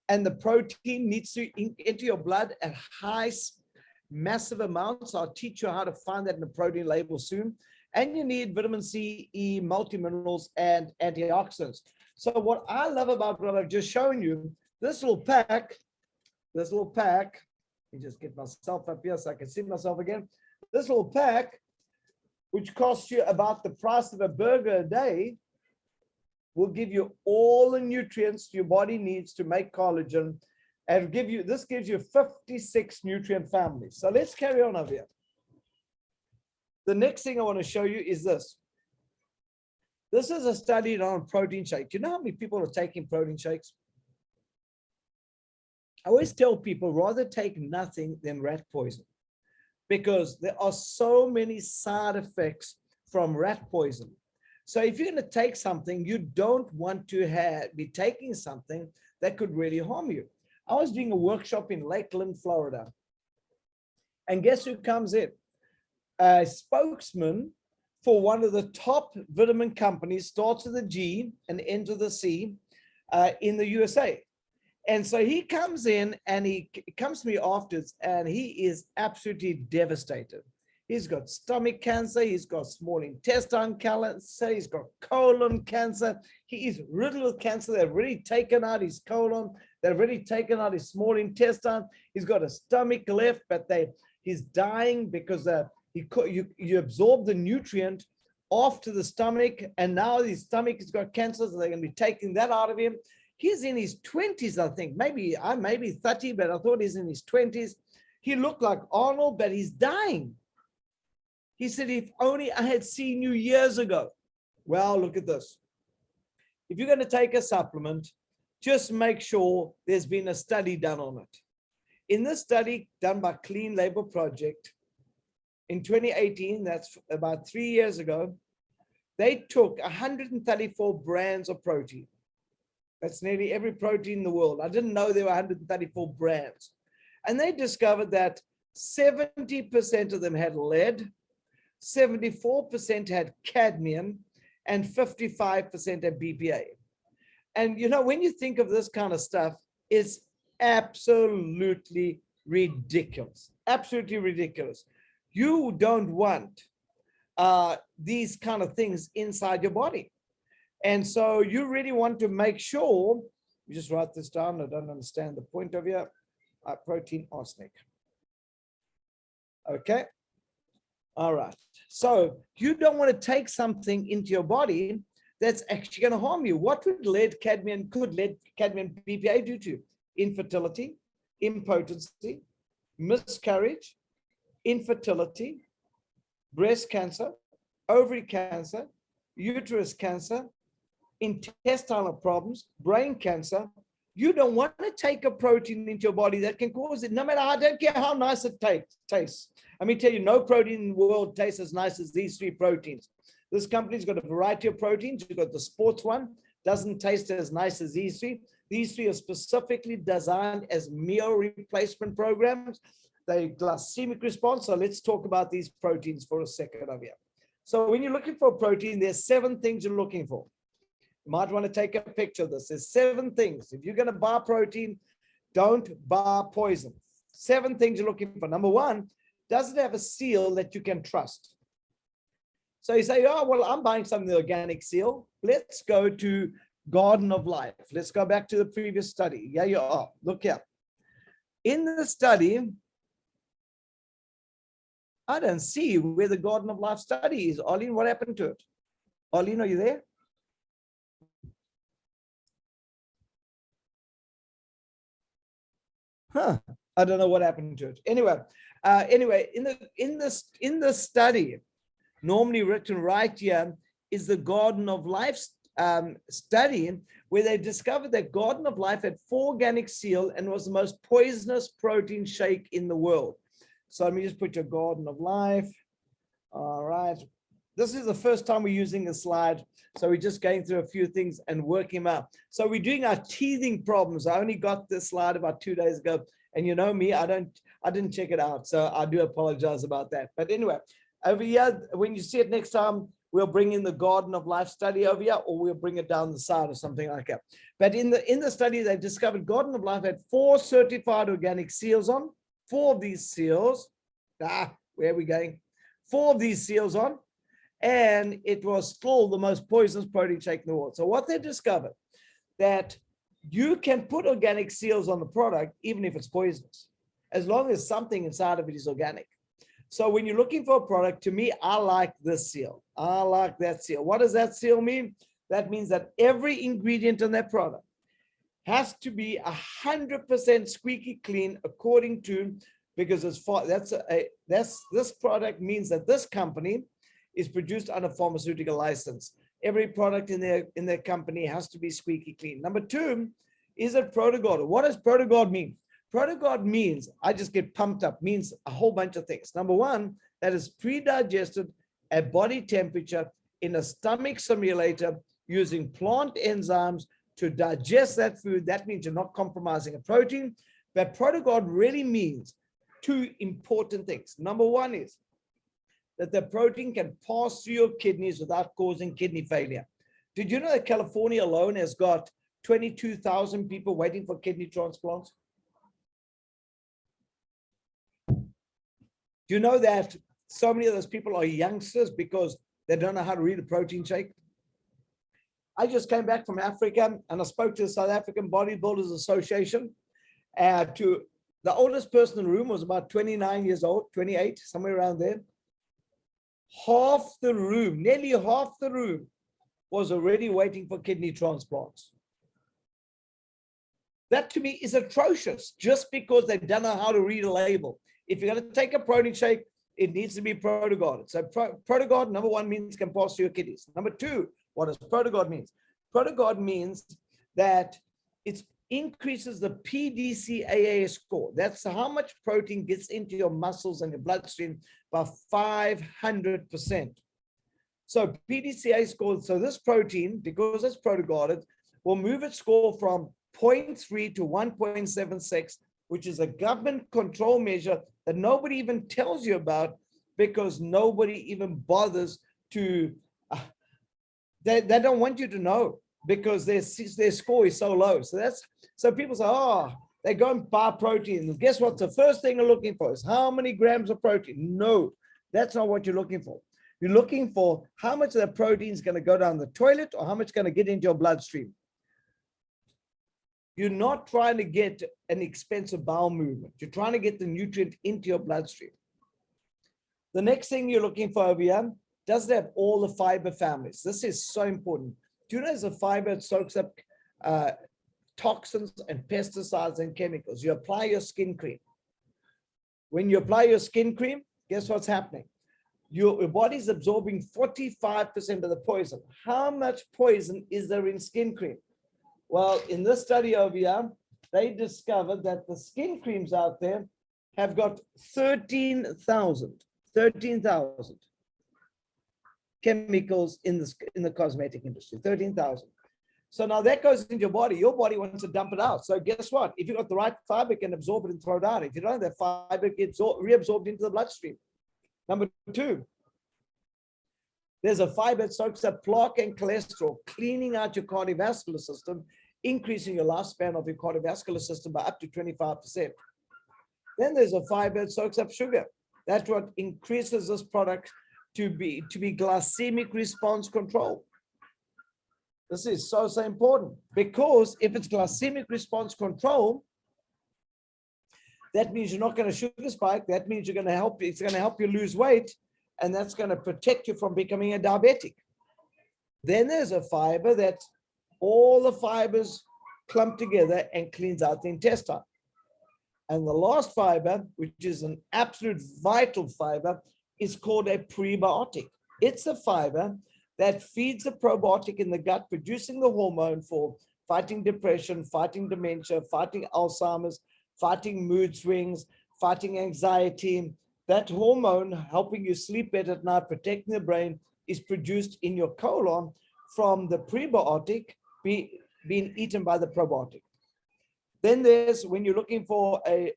Speaker 2: and the protein needs to enter your blood at high, massive amounts. I'll teach you how to find that in the protein label soon. And you need vitamin C, E, multiminerals, and antioxidants. So what I love about what I've just shown you, this little pack, let me just get myself up here so I can see myself again. This little pack, which costs you about the price of a burger a day, will give you all the nutrients your body needs to make collagen, and this gives you 56 nutrient families. So let's carry on over here. The next thing I want to show you is this. This is a study on protein shake. Do you know how many people are taking protein shakes? I always tell people rather take nothing than rat poison, because there are so many side effects from rat poison. So if you're going to take something, you don't want to be taking something that could really harm you. I was doing a workshop in Lakeland, Florida. And guess who comes in? A spokesman for one of the top vitamin companies, starts with a G and ends with a C, in the USA. And so he comes in and he comes to me afterwards, and he is absolutely devastated. He's got stomach cancer, he's got small intestine cancer, he's got colon cancer. He is riddled with cancer. They've already taken out his colon, they've already taken out his small intestine. He's got a stomach left, but he's dying because you absorb the nutrient off to the stomach, and now his stomach has got cancer, so they're going to be taking that out of him. He's in his 20s, I think. Maybe 30, but I thought he's in his 20s. He looked like Arnold, but he's dying. He said, if only I had seen you years ago. Well, look at this. If you're going to take a supplement, just make sure there's been a study done on it. In this study done by Clean Label Project in 2018, that's about 3 years ago, they took 134 brands of protein. That's nearly every protein in the world. I didn't know there were 134 brands. And they discovered that 70% of them had lead, 74% had cadmium, and 55% had BPA. And when you think of this kind of stuff, it's absolutely ridiculous. Absolutely ridiculous. You don't want these kind of things inside your body. And so you really want to make sure, you just write this down, I don't understand the point of here, protein arsenic. Okay. All right. So you don't want to take something into your body that's actually going to harm you. What would lead cadmium BPA do to you? Infertility, impotency, miscarriage, infertility, breast cancer, ovary cancer, uterus cancer, intestinal problems, brain cancer. You don't want to take a protein into your body that can cause it, no matter I don't care how nice it tastes. Let me tell you, no protein in the world tastes as nice as these three proteins. This company's got a variety of proteins. You've got the sports one, doesn't taste as nice as these three. These three are specifically designed as meal replacement programs. They glycemic response. So let's talk about these proteins for a second over here. So when you're looking for a protein, there's 7 things you're looking for. You might want to take a picture of this. There's 7 things. If you're going to buy protein, don't buy poison. 7 things you're looking for. Number 1, does it have a seal that you can trust? So you say, oh, well, I'm buying something with organic seal. Let's go to Garden of Life. Let's go back to the previous study. Yeah, you are. Look here. In the study, I don't see where the Garden of Life study is. Arlene, what happened to it? Arlene, are you there? I don't know what happened to it. Anyway, in the study, normally written right here, is the Garden of Life study, where they discovered that Garden of Life had 4 organic seal and was the most poisonous protein shake in the world. So let me just put your Garden of Life. All right. this is the first time we're using a slide. So we're just going through a few things and working them out. So we're doing our teething problems. I only got this slide about 2 days ago. And you know me, I didn't check it out. So I do apologize about that. But anyway, over here, when you see it next time, we'll bring in the Garden of Life study over here, or we'll bring it down the side or something like that. But in the study, they discovered Garden of Life had 4 certified organic seals on, 4 of these seals. Where are we going? 4 of these seals on, and it was still the most poisonous protein shake in the world. So what they discovered, that you can put organic seals on the product, even if it's poisonous, as long as something inside of it is organic. So when you're looking for a product, to me, I like this seal. I like that seal. What does that seal mean? That means that every ingredient in that product has to be 100% squeaky clean, according to, because as far this product means that this company is produced under pharmaceutical license. Every product in their company has to be squeaky clean. Number 2, is it ProtoGuard? What does ProtoGuard mean? ProtoGuard means, I just get pumped up, means a whole bunch of things. Number 1, that is pre-digested at body temperature in a stomach simulator using plant enzymes to digest that food. That means you're not compromising a protein. But ProtoGuard really means 2 important things. Number 1 is that the protein can pass through your kidneys without causing kidney failure. Did you know that California alone has got 22,000 people waiting for kidney transplants? Do you know that so many of those people are youngsters because they don't know how to read a protein shake? I just came back from Africa and I spoke to the South African Bodybuilders Association. To the oldest person in the room was about 29 years old, 28, somewhere around there. Half the room, nearly half the room, was already waiting for kidney transplants. That to me is atrocious, just because they don't know how to read a label. If you're going to take a protein shake, it needs to be ProtoGuard. So ProtoGuard, number 1, means can pass through your kidneys. Number 2, what does ProtoGuard mean? ProtoGuard means that it increases the PDCAA score. That's how much protein gets into your muscles and your bloodstream by 500%. So PDCAA score, so this protein, because it's ProtoGuarded, will move its score from 0.3 to 1.76, which is a government control measure that nobody even tells you about, because nobody even bothers to, they don't want you to know, because their score is so low. So people say, oh, they go and buy protein. And guess what? The first thing they're looking for is how many grams of protein. No, that's not what you're looking for. You're looking for how much of the protein is going to go down the toilet, or how much is going to get into your bloodstream. You're not trying to get an expensive bowel movement. You're trying to get the nutrient into your bloodstream. The next thing you're looking for over here, does it have all the fiber families? This is so important. Do you know there's a fiber that soaks up toxins and pesticides and chemicals? You apply your skin cream. When you apply your skin cream, guess what's happening? Your body's absorbing 45% of the poison. How much poison is there in skin cream? Well, in this study over here, they discovered that the skin creams out there have got 13,000 chemicals in the cosmetic industry, 13,000. So now that goes into your body. Your body wants to dump it out. So guess what? If you've got the right fiber, it can absorb it and throw it out. If you don't have that fiber, it gets reabsorbed into the bloodstream. Number 2, there's a fiber that soaks up plaque and cholesterol, cleaning out your cardiovascular system, increasing your lifespan of your cardiovascular system by up to 25%. Then there's a fiber that soaks up sugar. That's what increases this product to be glycemic response control. This is so important, because if it's glycemic response control, that means you're not going to sugar spike. That means it's going to help you lose weight, and that's going to protect you from becoming a diabetic. Then there's a fiber that all the fibers clump together and cleans out the intestine. And the last fiber, which is an absolute vital fiber, is called a prebiotic. It's a fiber that feeds the probiotic in the gut, producing the hormone for fighting depression, fighting dementia, fighting Alzheimer's, fighting mood swings, fighting anxiety. That hormone helping you sleep better at night, protecting the brain, is produced in your colon from the prebiotic being eaten by the probiotic. Then there's, when you're looking for a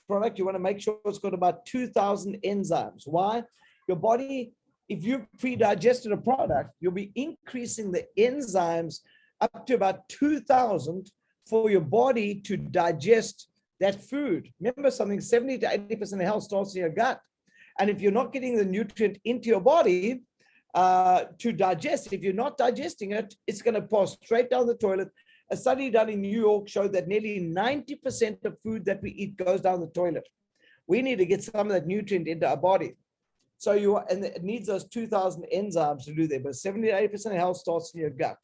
Speaker 2: product, you want to make sure it's got about 2,000 enzymes. Why? Your body, if you pre-digested a product, you'll be increasing the enzymes up to about 2,000 for your body to digest that food. Remember something, 70 to 80% of health starts in your gut. And if you're not getting the nutrient into your body to digest, if you're not digesting it, it's going to pass straight down the toilet. A study done in New York showed that nearly 90% of food that we eat goes down the toilet. We need to get some of that nutrient into our body. So and it needs those 2,000 enzymes to do that, but 70 to 80% of health starts in your gut.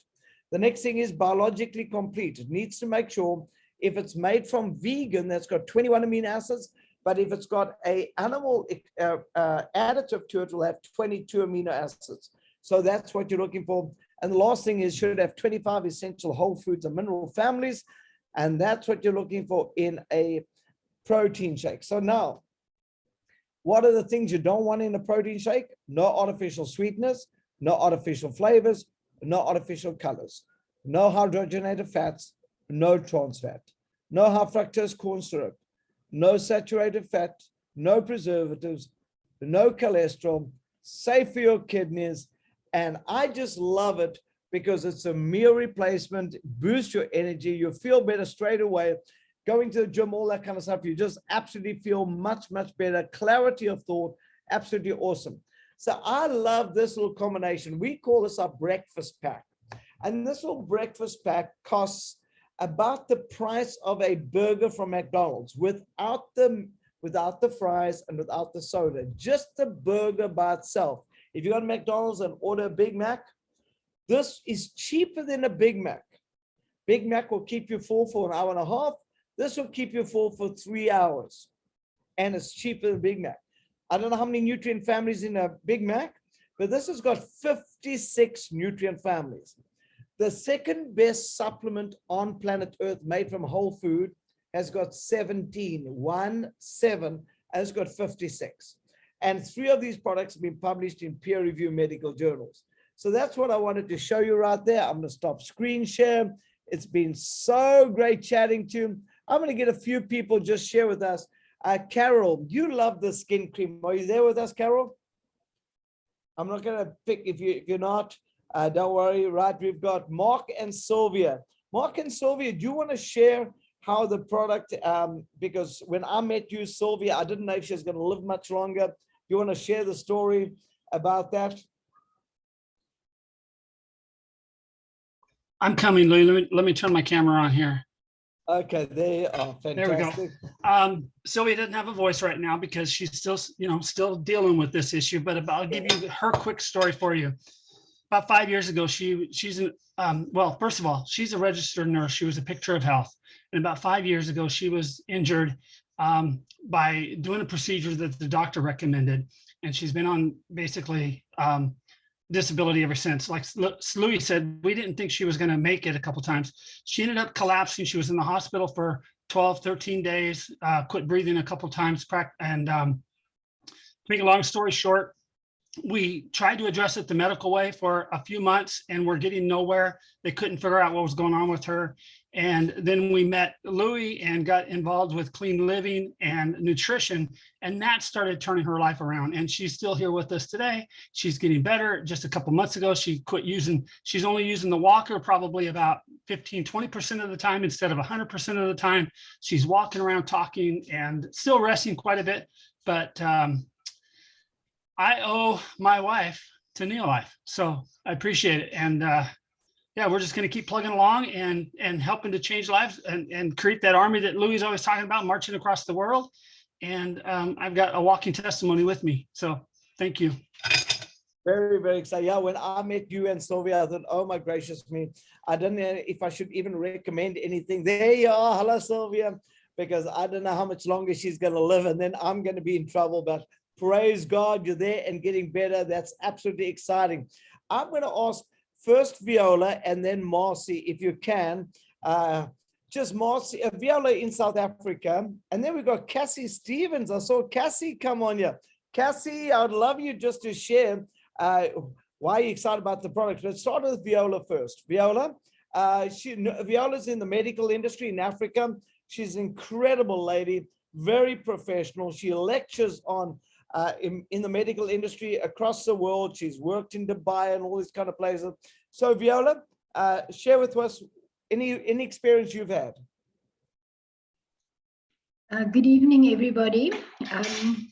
Speaker 2: The next thing is biologically complete. It needs to make sure if it's made from vegan, that's got 21 amino acids, but if it's got a animal additive to it, will have 22 amino acids. So that's what you're looking for. And the last thing is should have 25 essential whole foods and mineral families. And that's what you're looking for in a protein shake. So now, what are the things you don't want in a protein shake? No artificial sweeteners, no artificial flavors, no artificial colors, no hydrogenated fats, no trans fat, no high fructose corn syrup, no saturated fat, no preservatives, no cholesterol, safe for your kidneys. And I just love it because it's a meal replacement, boosts your energy, you feel better straight away. Going to the gym, all that kind of stuff, you just absolutely feel much, much better. Clarity of thought, absolutely awesome. So I love this little combination. We call this our breakfast pack. And this little breakfast pack costs about the price of a burger from McDonald's without the fries and without the soda, just the burger by itself. If you go to McDonald's and order a Big Mac, this is cheaper than a Big Mac. Big Mac will keep you full for an hour and a half. This will keep you full for 3 hours. And it's cheaper than Big Mac. I don't know how many nutrient families in a Big Mac, but this has got 56 nutrient families. The second best supplement on planet Earth made from whole food has got 17, and it's got 56. And 3 of these products have been published in peer-reviewed medical journals. So that's what I wanted to show you right there. I'm going to stop screen share. It's been so great chatting to you. I'm going to get a few people just share with us. Carol, you love the skin cream. Are you there with us, Carol? I'm not going to pick if you're not. Don't worry, right? We've got Mark and Sylvia. Mark and Sylvia, do you want to share how the product, because when I met you, Sylvia, I didn't know if she was going to live much longer. You want to share the story about that?
Speaker 5: I'm coming, Lou. Let me turn my camera on here.
Speaker 2: Okay, they are fantastic.
Speaker 5: There we go. Sylvia doesn't have a voice right now because she's still dealing with this issue, but I'll give you her quick story for you. About 5 years ago, well, first of all, she's a registered nurse. She was a picture of health. And about 5 years ago, she was injured by doing a procedure that the doctor recommended. And she's been on basically disability ever since. Like Louis said, we didn't think she was going to make it a couple times. She ended up collapsing. She was in the hospital for 12, 13 days, quit breathing a couple times. And to make a long story short, we tried to address it the medical way for a few months and we're getting nowhere. They couldn't figure out what was going on with her. And then we met Louis and got involved with clean living and nutrition. And that started turning her life around. And she's still here with us today. She's getting better. Just a couple months ago, she quit using, she's only using the walker probably about 15, 20% of the time instead of 100% of the time. She's walking around talking and still resting quite a bit. But I owe my wife to Neolife. So I appreciate it. And yeah, we're just going to keep plugging along and helping to change lives and create that army that Louis is always talking about, marching across the world. And I've got a walking testimony with me. So thank you.
Speaker 2: Very, very excited. Yeah, when I met you and Sylvia, I thought, oh my gracious me, I don't know if I should even recommend anything. There you are. Hello, Sylvia, because I don't know how much longer she's going to live and then I'm going to be in trouble. But praise God, you're there and getting better. That's absolutely exciting. I'm going to ask first Viola and then Marcy, if you can. Just Marcy, Viola in South Africa. And then we've got Cassie Stevens. I saw Cassie come on here. Cassie, I would love you just to share why are you excited about the product? Let's start with Viola first. Viola, Viola's in the medical industry in Africa. She's an incredible lady, very professional. She lectures on in the medical industry across the world. She's worked in Dubai and all these kind of places. So Viola, share with us any experience you've had.
Speaker 6: Good evening, everybody.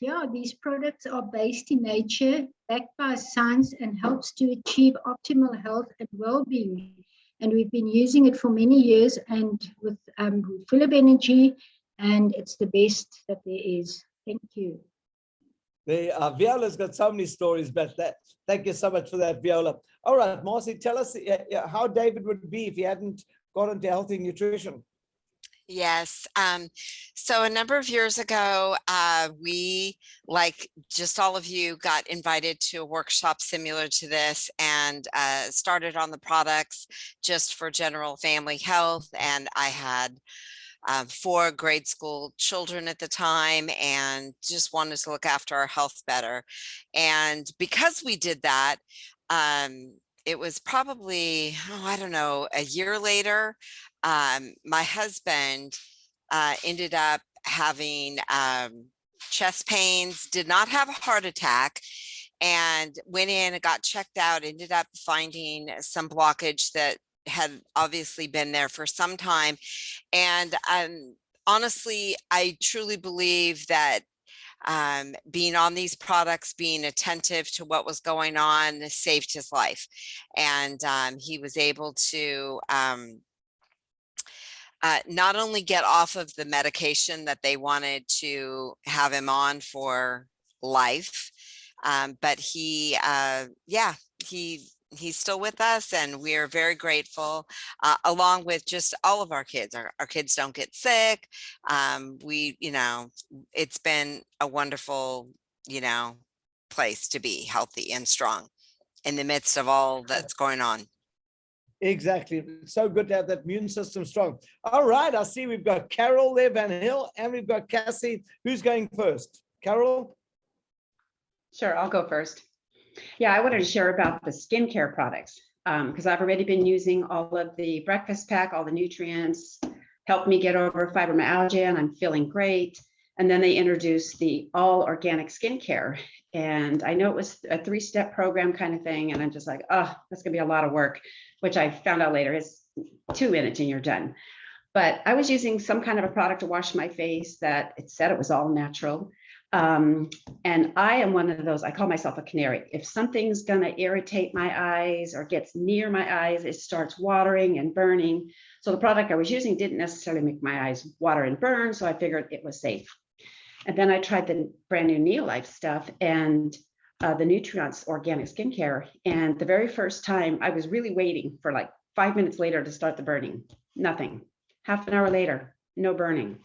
Speaker 6: Yeah, these products are based in nature, backed by science, and helps to achieve optimal health and well-being. And we've been using it for many years, and with full of energy, and it's the best that there is. Thank you.
Speaker 2: Viola's got so many stories about that. Thank you so much for that, Viola. All right, Marcy, tell us how David would be if he hadn't got into healthy nutrition.
Speaker 7: Yes. So a number of years ago, we, like just all of you, got invited to a workshop similar to this and started on the products just for general family health. And I had 4 grade school children at the time and just wanted to look after our health better. And because we did that, it was probably, I don't know, a year later, my husband ended up having chest pains, did not have a heart attack, and went in and got checked out, ended up finding some blockage that had obviously been there for some time. And honestly, I truly believe that being on these products, being attentive to what was going on, saved his life. And he was able to not only get off of the medication that they wanted to have him on for life, but he's still with us, and we're very grateful, along with just all of our kids. Our kids don't get sick. It's been a wonderful, place to be healthy and strong in the midst of all that's going on.
Speaker 2: Exactly. It's so good to have that immune system strong. All right. I see we've got Carol there, Van Hill, and we've got Cassie. Who's going first? Carol?
Speaker 8: Sure, I'll go first. Yeah, I wanted to share about the skincare products because I've already been using all of the breakfast pack, all the nutrients, helped me get over fibromyalgia, and I'm feeling great. And then they introduced the all organic skincare. And I know it was a 3-step program kind of thing. And I'm just like, oh, that's gonna be a lot of work, which I found out later is 2 minutes and you're done. But I was using some kind of a product to wash my face that it said it was all natural. And I am one of those, I call myself a canary. If something's gonna irritate my eyes or gets near my eyes, it starts watering and burning. So the product I was using didn't necessarily make my eyes water and burn, so I figured it was safe. And then I tried the brand new Neolife stuff and the Nutrients organic skincare. And the very first time I was really waiting for like 5 minutes later to start the burning, nothing. Half an hour later, no burning.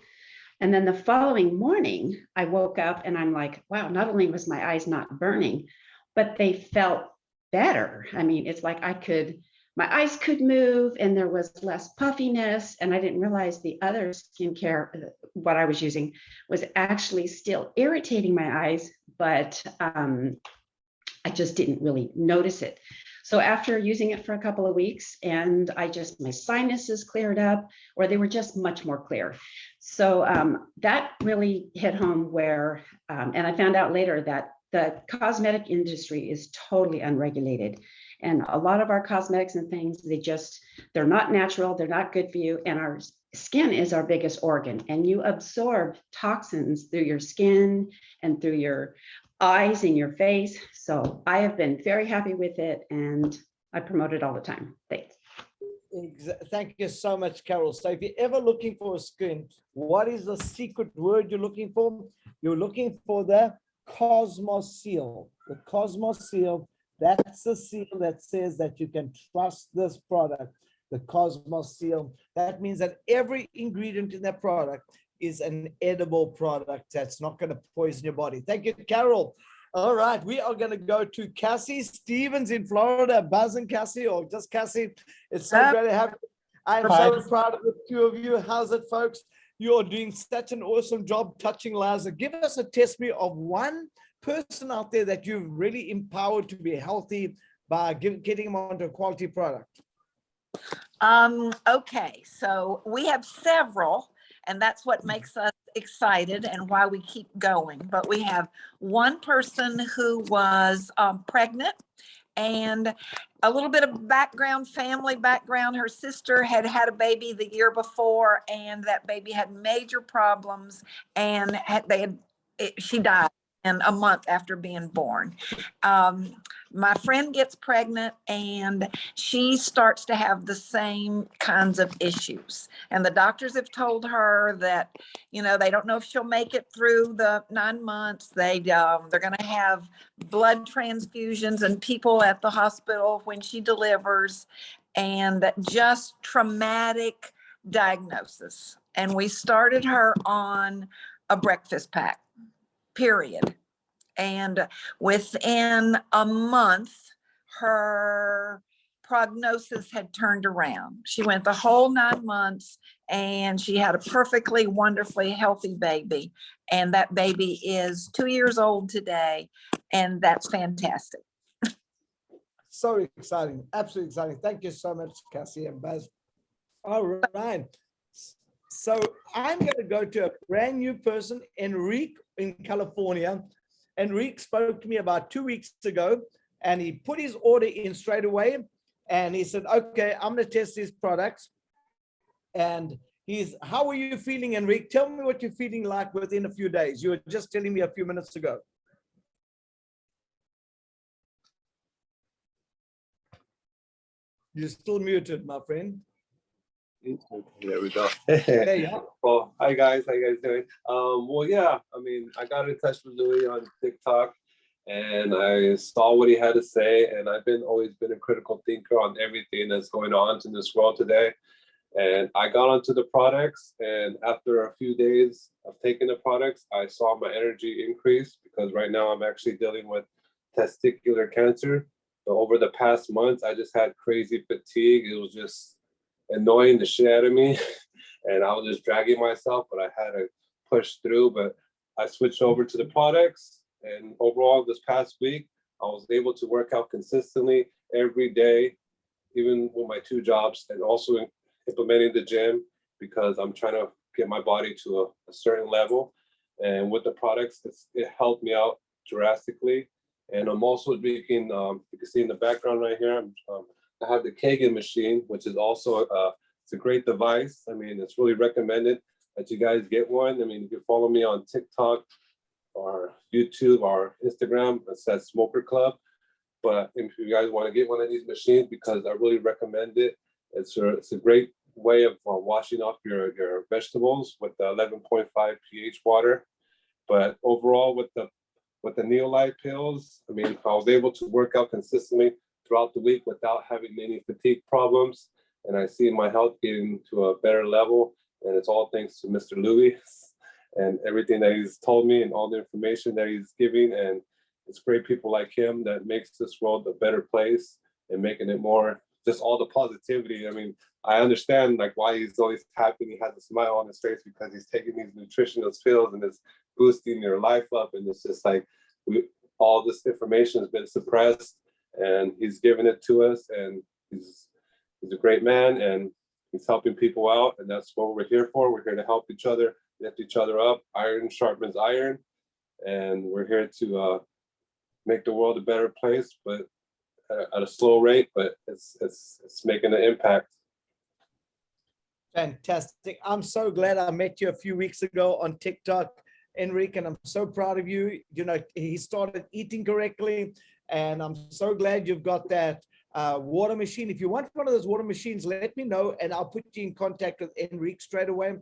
Speaker 8: And then the following morning, I woke up and I'm like, wow, not only was my eyes not burning, but they felt better. I mean, it's like my eyes could move and there was less puffiness. And I didn't realize the other skincare, what I was using, was actually still irritating my eyes, but I just didn't really notice it. So after using it for a couple of weeks, and my sinuses cleared up, or they were just much more clear. So that really hit home where, and I found out later that the cosmetic industry is totally unregulated. And a lot of our cosmetics and things, they're not natural, they're not good for you. And our skin is our biggest organ. And you absorb toxins through your skin and through your eyes and your face. So I have been very happy with it and I promote it all the time. Thanks.
Speaker 2: Thank you so much, Carol. So if you're ever looking for a skin, what is the secret word you're looking for? You're looking for the Cosmos seal. The Cosmos seal, that's the seal that says that you can trust this product, the Cosmos seal. That means that every ingredient in that product is an edible product that's not going to poison your body. Thank you, Carol. All right, we are going to go to Cassie Stevens in Florida. Buzzing, Cassie, or just Cassie. It's so great to have you. I'm so proud of the two of you. How's it, folks? You're doing such an awesome job touching lives. Give us a testimony of one person out there that you've really empowered to be healthy by getting them onto a quality product?
Speaker 9: Okay, so we have several, and that's what makes us excited and why we keep going. But we have one person who was pregnant, and a little bit of background, family background. Her sister had had a baby the year before, and that baby had major problems, and she died in a month after being born. My friend gets pregnant and she starts to have the same kinds of issues. And the doctors have told her that, you know, they don't know if she'll make it through the 9 months. They're going to have blood transfusions and people at the hospital when she delivers, and just traumatic diagnosis. And we started her on a breakfast pack, period. And within a month, her prognosis had turned around. She went the whole 9 months and she had a perfectly, wonderfully healthy baby. And that baby is 2 years old today. And that's fantastic.
Speaker 2: So exciting, absolutely exciting. Thank you so much, Cassie and Baz. All right. So I'm going to go to a brand new person, Enrique in California. Enrique spoke to me about 2 weeks ago, and he put his order in straight away. And he said, okay, I'm going to test these products. And how are you feeling, Enrique? Tell me what you're feeling like within a few days. You were just telling me a few minutes ago. You're still muted, my friend.
Speaker 10: There we go.
Speaker 2: There you are.
Speaker 10: Well, hi guys, how you guys doing? Well, yeah, I mean, I got in touch with Louis on TikTok and I saw what he had to say, and I've always been a critical thinker on everything that's going on in this world today. And I got onto the products, and after a few days of taking the products, I saw my energy increase, because right now I'm actually dealing with testicular cancer. But over the past months, I just had crazy fatigue. It was just annoying the shit out of me. And I was just dragging myself, but I had to push through. But I switched over to the products. And overall, this past week, I was able to work out consistently every day, even with my 2 jobs, and also implementing the gym, because I'm trying to get my body to a certain level. And with the products, it helped me out drastically. And I'm also drinking, you can see in the background right here, I have the Kagan machine, which is also it's a great device. I mean, it's really recommended that you guys get one. I mean, you can follow me on TikTok or YouTube or Instagram. It says Smoker Club. But if you guys want to get one of these machines, because I really recommend it. It's a great way of washing off your vegetables with the 11.5 pH water. But overall, with the Neolite pills, I mean, I was able to work out consistently throughout the week without having any fatigue problems. And I see my health getting to a better level. And it's all thanks to Mr. Louis and everything that he's told me and all the information that he's giving. And it's great people like him that makes this world a better place and making it more, just all the positivity. I mean, I understand like why he's always happy. He has a smile on his face, because he's taking these nutritional pills and it's boosting your life up. And it's just like, all this information has been suppressed, and he's giving it to us, and he's a great man, and he's helping people out. And that's what we're here for. We're here to help each other, lift each other up. Iron sharpens iron. And we're here to make the world a better place, but at a slow rate, but it's making an impact.
Speaker 2: Fantastic. I'm so glad I met you a few weeks ago on TikTok, Enrique, and I'm so proud of you. You know, he started eating correctly, and I'm so glad you've got that water machine. If you want one of those water machines, let me know, and I'll put you in contact with Enrique straight away.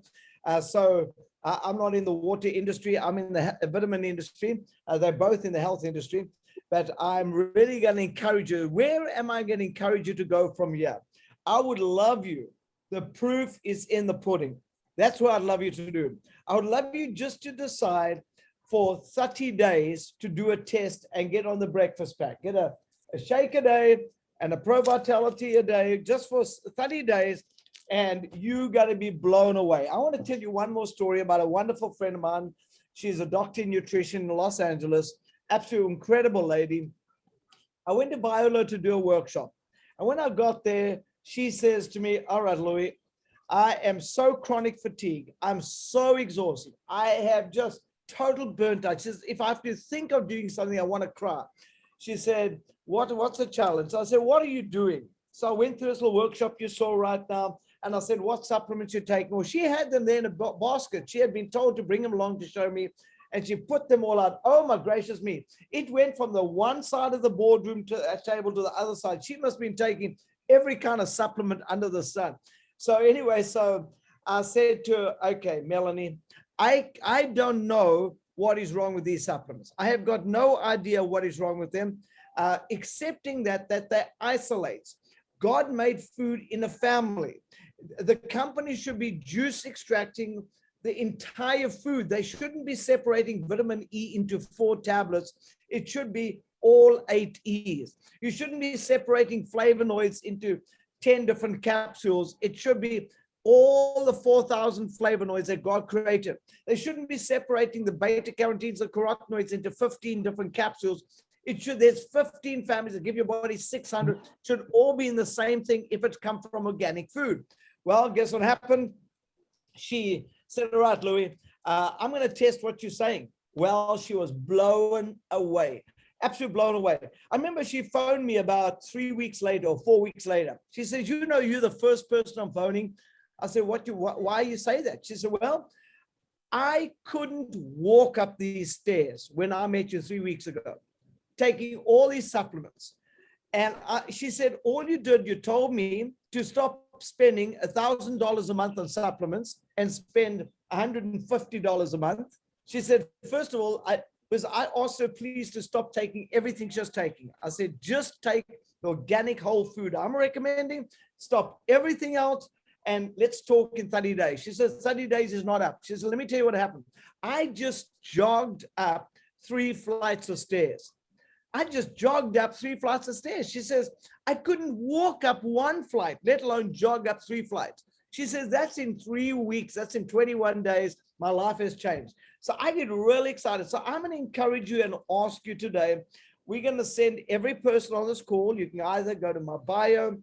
Speaker 2: I'm not in the water industry. I'm in the vitamin industry. They're both in the health industry, but I'm really going to encourage you. Where am I going to encourage you to go from here? I would love you. The proof is in the pudding. That's what I'd love you to do. I would love you just to decide for 30 days to do a test and get on the breakfast pack. Get a shake a day and a Pro Vitality a day, just for 30 days, and you got to be blown away. I want to tell you one more story about a wonderful friend of mine. She's a doctor in nutrition in Los Angeles, absolute incredible lady. I went to Biola to do a workshop. And when I got there, she says to me, all right, Louis, I am so chronic fatigue. I'm so exhausted. I have just total burnt out. She says, if I have to think of doing something, I want to cry. She said, what's the challenge? So I said, what are you doing? So I went through this little workshop you saw right now. And I said, what supplements you're taking? Well, she had them there in a basket. She had been told to bring them along to show me. And she put them all out. Oh my gracious me. It went from the one side of the boardroom to a table to the other side. She must have been taking every kind of supplement under the sun. So anyway, so I said to her, okay, Melanie, I don't know what is wrong with these supplements. I have got no idea what is wrong with them, accepting that they isolate. God made food in a family. The company should be juice extracting the entire food. They shouldn't be separating vitamin E into 4 tablets. It should be all 8 E's. You shouldn't be separating flavonoids into 10 different capsules. It should be all the 4,000 flavonoids that God created. They shouldn't be separating the beta carotenes or carotenoids into 15 different capsules. There's 15 families that give your body 600, should all be in the same thing if it's come from organic food. Well, guess what happened? She said, all right, Louis, I'm going to test what you're saying. Well, she was blown away, absolutely blown away. I remember she phoned me about 3 weeks later or 4 weeks later. She says, you know, you're the first person I'm phoning. I said, why you say that? She said, well, I couldn't walk up these stairs when I met you 3 weeks ago, taking all these supplements. And she said, all you did, you told me to stop spending $1,000 a month on supplements and spend $150 a month. She said, first of all, I asked her, please, to stop taking everything she's taking. I said, just take the organic whole food I'm recommending, stop everything else, and let's talk in 30 days. She says, 30 days is not up. She says, let me tell you what happened. I just jogged up 3 flights of stairs. I just jogged up 3 flights of stairs. She says, I couldn't walk up 1 flight, let alone jog up 3 flights. She says, that's in 3 weeks. That's in 21 days. My life has changed. So I get really excited. So I'm going to encourage you and ask you today, we're going to send every person on this call. You can either go to my bio.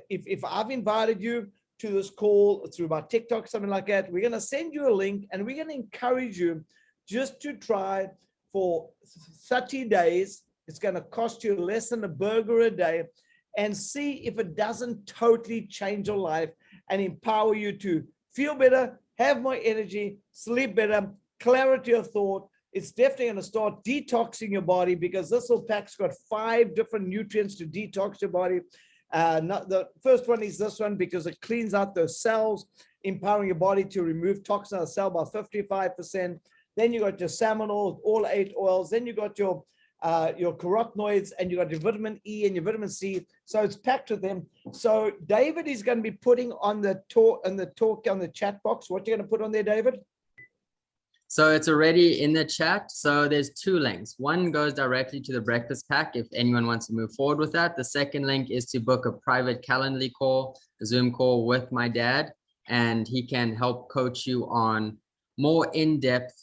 Speaker 2: If I've invited you to this call through my TikTok, something like that, we're going to send you a link and we're going to encourage you just to try for 30 days. It's going to cost you less than a burger a day, and see if it doesn't totally change your life and empower you to feel better, have more energy, sleep better, clarity of thought. It's definitely going to start detoxing your body, because this little pack's got 5 different nutrients to detox your body. The first one is this one, because it cleans out those cells, empowering your body to remove toxins out of the cell by 55%. Then you got your salmon oil, all 8 oils. Then you got your carotenoids, and you got your vitamin E and your vitamin C. So it's packed with them. So David is going to be putting on the talk on the chat box. What you're going to put on there, David?
Speaker 1: So it's already in the chat. So there's 2 links. One goes directly to the breakfast pack if anyone wants to move forward with that. The second link is to book a private Calendly call, a Zoom call with my dad, and he can help coach you on more in-depth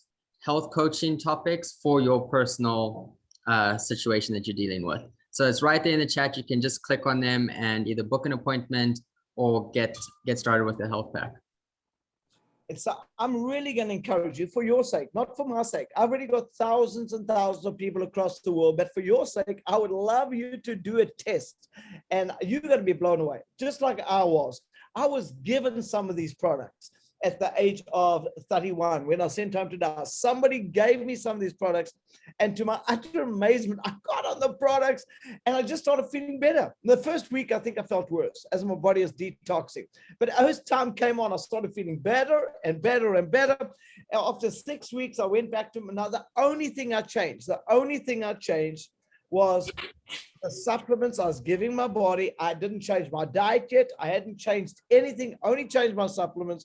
Speaker 1: health coaching topics for your personal situation that you're dealing with. So it's right there in the chat. You can just click on them and either book an appointment or get started with the health pack.
Speaker 2: I'm really going to encourage you, for your sake, not for my sake. I've already got thousands and thousands of people across the world, but for your sake, I would love you to do a test, and you're going to be blown away, just like I was. I was given some of these products at the age of 31 when I sent home to die. Somebody gave me some of these products, and to my utter amazement, I got on the products and I just started feeling better. The first week, I think I felt worse as my body is detoxing. But as time came on, I started feeling better and better and better. After 6 weeks, I went back to now. The only thing I changed was the supplements I was giving my body. I didn't change my diet yet. I hadn't changed anything, only changed my supplements.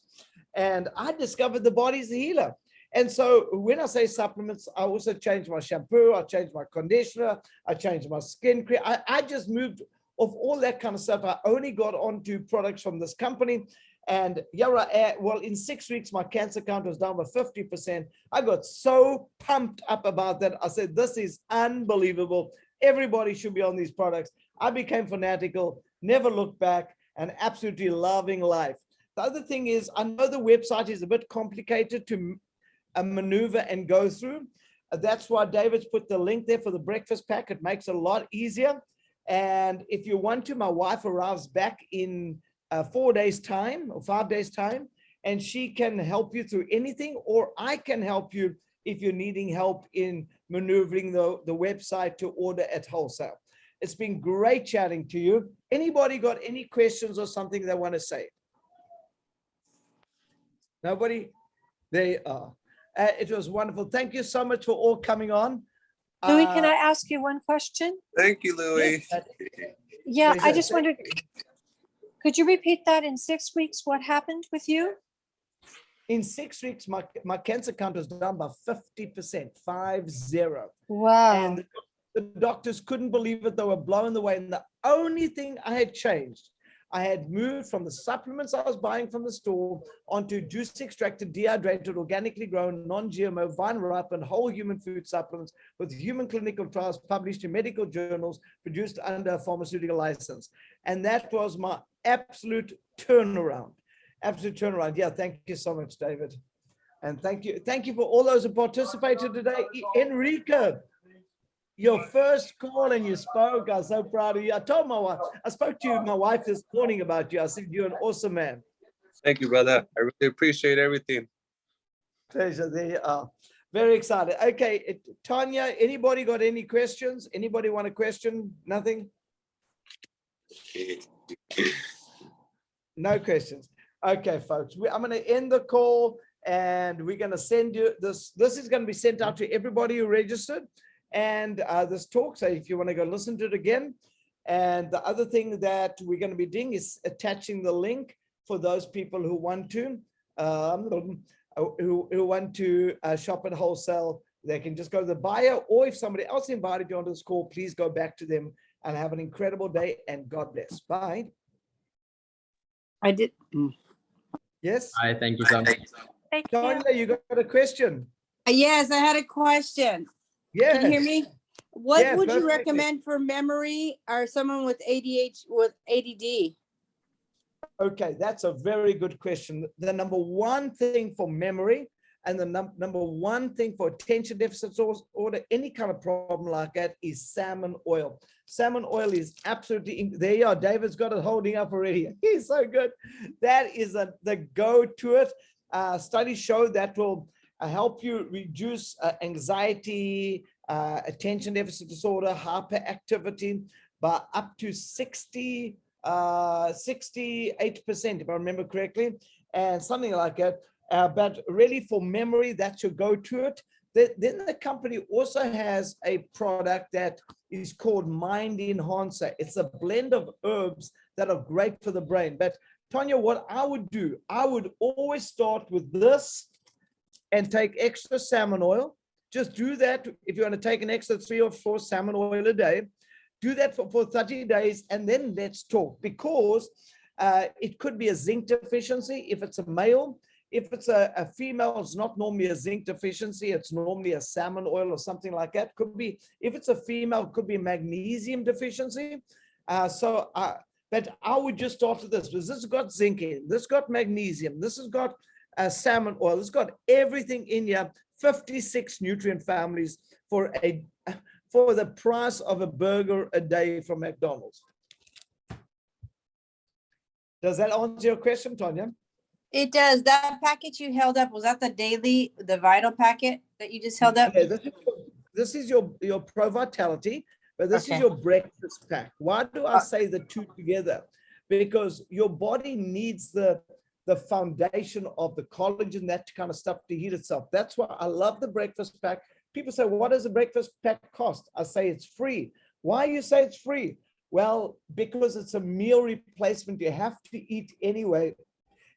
Speaker 2: And I discovered the body's a healer. And so when I say supplements, I also changed my shampoo, I changed my conditioner, I changed my skin cream. I just moved off all that kind of stuff. I only got onto products from this company. And well, in 6 weeks, my cancer count was down by 50%. I got so pumped up about that. I said, this is unbelievable. Everybody should be on these products. I became fanatical, never looked back, and absolutely loving life. The other thing is, I know the website is a bit complicated to maneuver and go through. That's why David's put the link there for the breakfast pack. It makes it a lot easier. And if you want to, my wife arrives back in 4 days time or 5 days time, and she can help you through anything, or I can help you if you're needing help in maneuvering the website to order at wholesale. It's been great chatting to you. Anybody got any questions or something they want to say? Nobody? There you are. It was wonderful. Thank you so much for all coming on.
Speaker 4: Louis, can I ask you one question?
Speaker 10: Thank you, Louis.
Speaker 4: Yeah, I
Speaker 2: Pleasure.
Speaker 4: just wondered, could you repeat that in 6 weeks? What happened with you?
Speaker 2: In 6 weeks, my cancer count was down by 50%, 50.
Speaker 4: Wow.
Speaker 2: And the doctors couldn't believe it. They were blown away. And the only thing I had changed, I had moved from the supplements I was buying from the store onto juice extracted, dehydrated, organically grown, non-GMO, vine ripened, whole human food supplements with human clinical trials published in medical journals, produced under a pharmaceutical license. And that was my absolute turnaround. Absolute turnaround. Yeah, thank you so much, David. And thank you for all those who participated today. Enrico, your first call and you spoke. I'm so proud of you. I told my wife, I spoke to my wife this morning about you. I said, you're an awesome man.
Speaker 10: Thank you, brother. I really appreciate everything.
Speaker 2: Pleasure. There you are. Very excited. Okay, Tanya, anybody got any questions? Anybody want a question? Nothing? No questions. Okay, folks, I'm going to end the call and we're going to send you this. This is going to be sent out to everybody who registered. And this talk, so if you want to go listen to it again. And the other thing that we're going to be doing is attaching the link for those people who want to shop at wholesale. They can just go to the bio, or if somebody else invited you onto this call, please go back to them and have an incredible day and God bless. Bye.
Speaker 4: I did.
Speaker 2: Yes.
Speaker 1: Hi, thank you so much.
Speaker 4: Thank you.
Speaker 2: Tanya, you got a question?
Speaker 11: Yes, I had a question.
Speaker 2: Yes.
Speaker 11: Can you hear me? What
Speaker 2: Yes,
Speaker 11: would you
Speaker 2: perfectly.
Speaker 11: recommend for memory or someone with ADHD with ADD?
Speaker 2: Okay, that's a very good question. The number one thing for memory and the number one thing for attention deficit disorder, any kind of problem like that, is salmon oil. Salmon oil is absolutely, there you are. David's got it holding up already. He's so good. That is the go-to it. Studies show that will help you reduce anxiety, attention deficit disorder, hyperactivity by up to 68%, if I remember correctly, and something like that. But really for memory, that's your go-to it. Then the company also has a product that is called Mind Enhancer. It's a blend of herbs that are great for the brain. But Tanya, what I would do, I would always start with this and take extra salmon oil. Just do that. If you want to take an extra 3 or 4 salmon oil a day, do that for 30 days and then let's talk, because it could be a zinc deficiency if it's a male. If it's a female, it's not normally a zinc deficiency. It's normally a salmon oil or something like that. Could be, if it's a female, it could be magnesium deficiency. But I would just start with this, because this has got zinc in, this got magnesium, this has got salmon oil, it's got everything in here, 56 nutrient families for the price of a burger a day from McDonald's. Does that answer your question, Tanya?
Speaker 11: It does. That package you held up, was that the Vital packet that you just held up?
Speaker 2: Okay, this is your Pro Vitality, but this is your breakfast pack. Why do I say the two together? Because your body needs the foundation of the collagen, that kind of stuff to heat itself. That's why I love the breakfast pack. People say, what does a breakfast pack cost? I say it's free. Why you say it's free? Well, because it's a meal replacement. You have to eat anyway.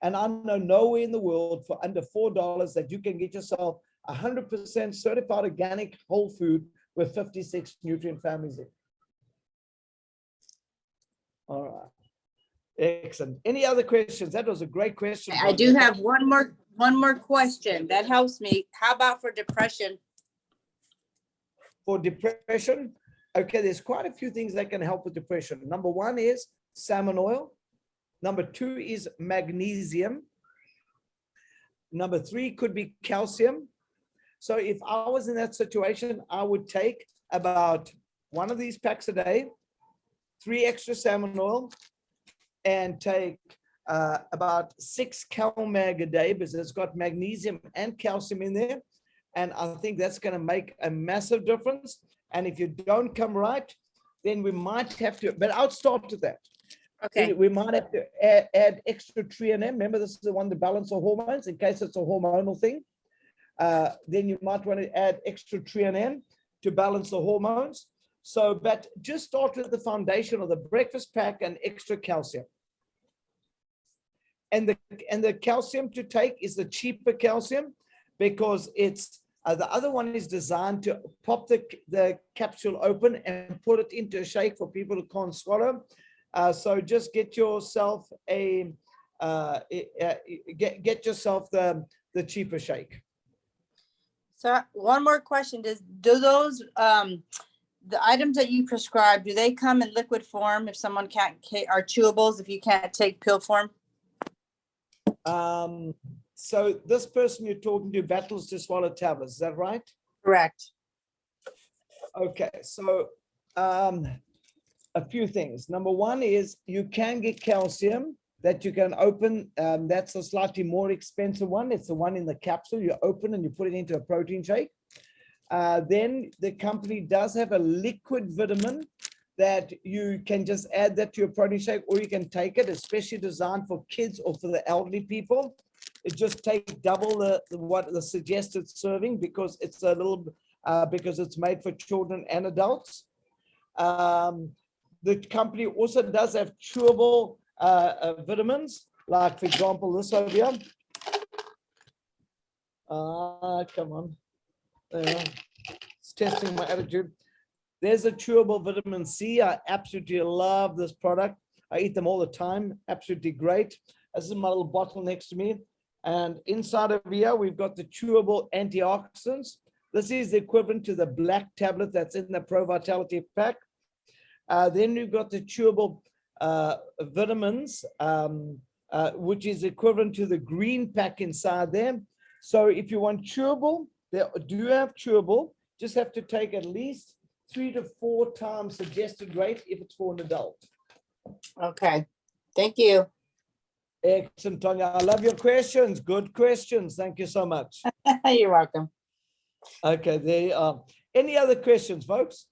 Speaker 2: And I know nowhere in the world for under $4 that you can get yourself 100% certified organic whole food with 56 nutrient families in. All right. Excellent. Any other questions? That was a great question.
Speaker 11: I do have one more question. That helps me. How about for depression?
Speaker 2: For depression, Okay, there's quite a few things that can help with depression. Number one is salmon oil. Number two is magnesium. Number three could be calcium. So if I was in that situation, I would take about one of these packs a day, 3 extra salmon oil, and take about 6 CalMag a day because it's got magnesium and calcium in there. And I think that's going to make a massive difference. And if you don't come right, then we might have to, but I'll start with that.
Speaker 11: Okay.
Speaker 2: We might have to add extra Trianem. Remember, this is the one to balance the hormones in case it's a hormonal thing. Then you might want to add extra Trianem to balance the hormones. So, but just start with the foundation of the breakfast pack and extra calcium. And the calcium to take is the cheaper calcium because it's the other one is designed to pop the capsule open and put it into a shake for people who can't swallow. So just get yourself a get yourself the cheaper shake.
Speaker 11: So one more question, do those, the items that you prescribe, do they come in liquid form if someone can't, are chewables if you can't take pill form?
Speaker 2: So this person you're talking to battles to swallow tablets, is that right?
Speaker 11: Correct.
Speaker 2: Okay, so a few things. Number one is you can get calcium that you can open. That's a slightly more expensive one. It's the one in the capsule. You open and you put it into a protein shake. Then the company does have a liquid vitamin that you can just add that to your protein shake, or you can take it, especially designed for kids or for the elderly people. It just takes double the suggested serving because it's a little because it's made for children and adults. The company also does have chewable vitamins, like for example this over here. Come on, it's testing my attitude. There's a chewable vitamin C. I absolutely love this product. I eat them all the time. Absolutely great. This is my little bottle next to me. And inside of here, we've got the chewable antioxidants. This is the equivalent to the black tablet that's in the Pro Vitality pack. Then we've got the chewable vitamins, which is equivalent to the green pack inside there. So if you want chewable, they do have chewable. Just have to take at least 3 to 4 times suggested rate if it's for an adult.
Speaker 11: Okay, thank you.
Speaker 2: Excellent, Tonya. I love your questions. Good questions. Thank you so much.
Speaker 11: You're welcome.
Speaker 2: Okay, there are. Any other questions, folks?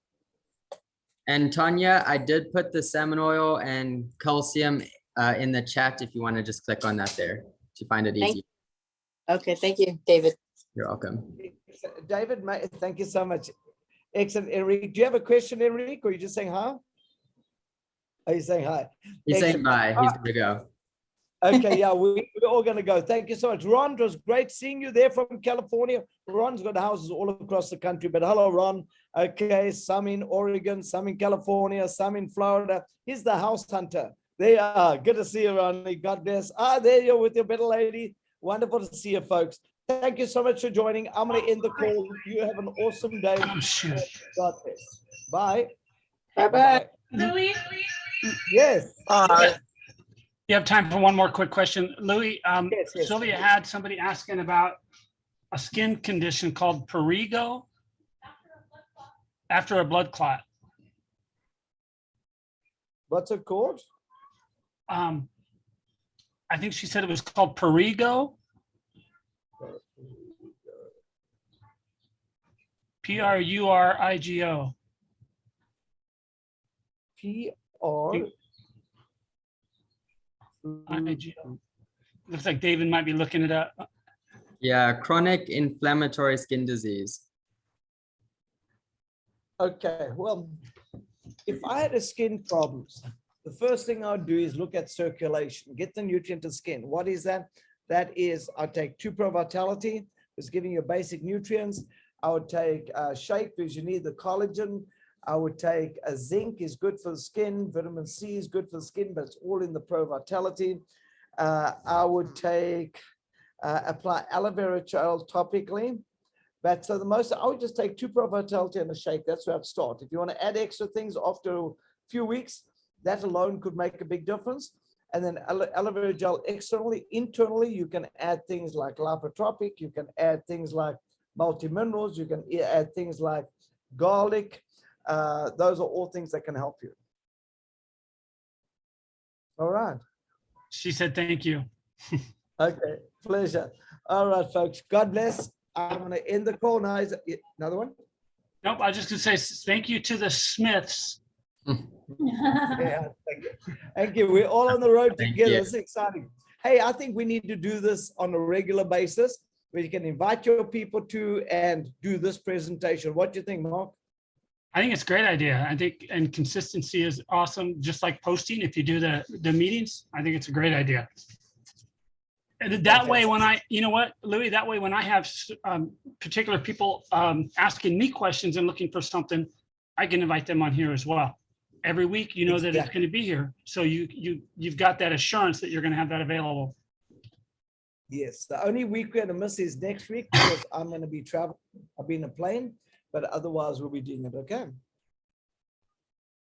Speaker 1: And Tanya, I did put the salmon oil and calcium in the chat if you want to just click on that there to find it easy.
Speaker 11: Okay, thank you, David.
Speaker 1: You're welcome.
Speaker 2: David, thank you so much. Excellent, Enrique. Do you have a question, Enrique, or are you just saying hi? Are you saying hi?
Speaker 1: He's
Speaker 2: Excellent.
Speaker 1: saying bye. He's going to go.
Speaker 2: Okay, yeah, we're all going to go. Thank you so much. Ron, it was great seeing you there from California. Ron's got houses all across the country, but hello, Ron. Okay, some in Oregon, some in California, some in Florida. He's the house hunter. They are. Good to see you, Ronnie. God bless. There you're with your better lady. Wonderful to see you, folks. Thank you so much for joining. I'm going to end the call. You have an awesome day.
Speaker 5: Oh, shoot.
Speaker 2: God bless. Bye.
Speaker 11: Bye-bye.
Speaker 5: Louis?
Speaker 2: Yes.
Speaker 5: You have time for one more quick question. Louis,
Speaker 2: Yes.
Speaker 5: Sylvia had somebody asking about a skin condition called prurigo after a blood clot.
Speaker 2: What's it called?
Speaker 5: I think she said it was called prurigo. Prurigo.
Speaker 2: P-R.
Speaker 5: Looks like David might be looking it up.
Speaker 1: Yeah, chronic inflammatory skin disease.
Speaker 2: Okay, well, if I had a skin problems, the first thing I would do is look at circulation, get the nutrient to skin. What is that? That is, I take 2 Pro Vitality, it's giving you basic nutrients. I would take shake because you need the collagen. I would take a zinc is good for the skin. Vitamin C is good for the skin, but it's all in the Pro Vitality. I would take, apply aloe vera gel topically. But so the most, I would just take 2 Provitality and a shake. That's where I'd start. If you want to add extra things after a few weeks, that alone could make a big difference. And then aloe vera gel externally. Internally, you can add things like lipotropic. You can add things like multi-minerals. You can add things like garlic. Those are all things that can help you. All right.
Speaker 5: She said, thank you.
Speaker 2: Okay, pleasure. All right, folks. God bless. I'm going to end the call now. Is it another one?
Speaker 5: Nope, I was just gonna say thank you to the Smiths.
Speaker 2: Yeah, thank you. Thank you. We're all on the road
Speaker 1: Thank
Speaker 2: together.
Speaker 1: you.
Speaker 2: It's exciting. Hey, I think we need to do this on a regular basis where you can invite your people to and do this presentation. What do you think, Mark?
Speaker 5: I think it's a great idea. I think, and consistency is awesome, just like posting. If you do the meetings, I think it's a great idea. And that way, when I, you know what, Louis, that way when I have particular people asking me questions and looking for something, I can invite them on here as well. Every week, you know that it's going to be here. So you've got that assurance that you're going to have that available.
Speaker 2: Yes, the only week we're going to miss is next week because I'm going to be traveling. I'll be in a plane, but otherwise we'll be doing it. Okay.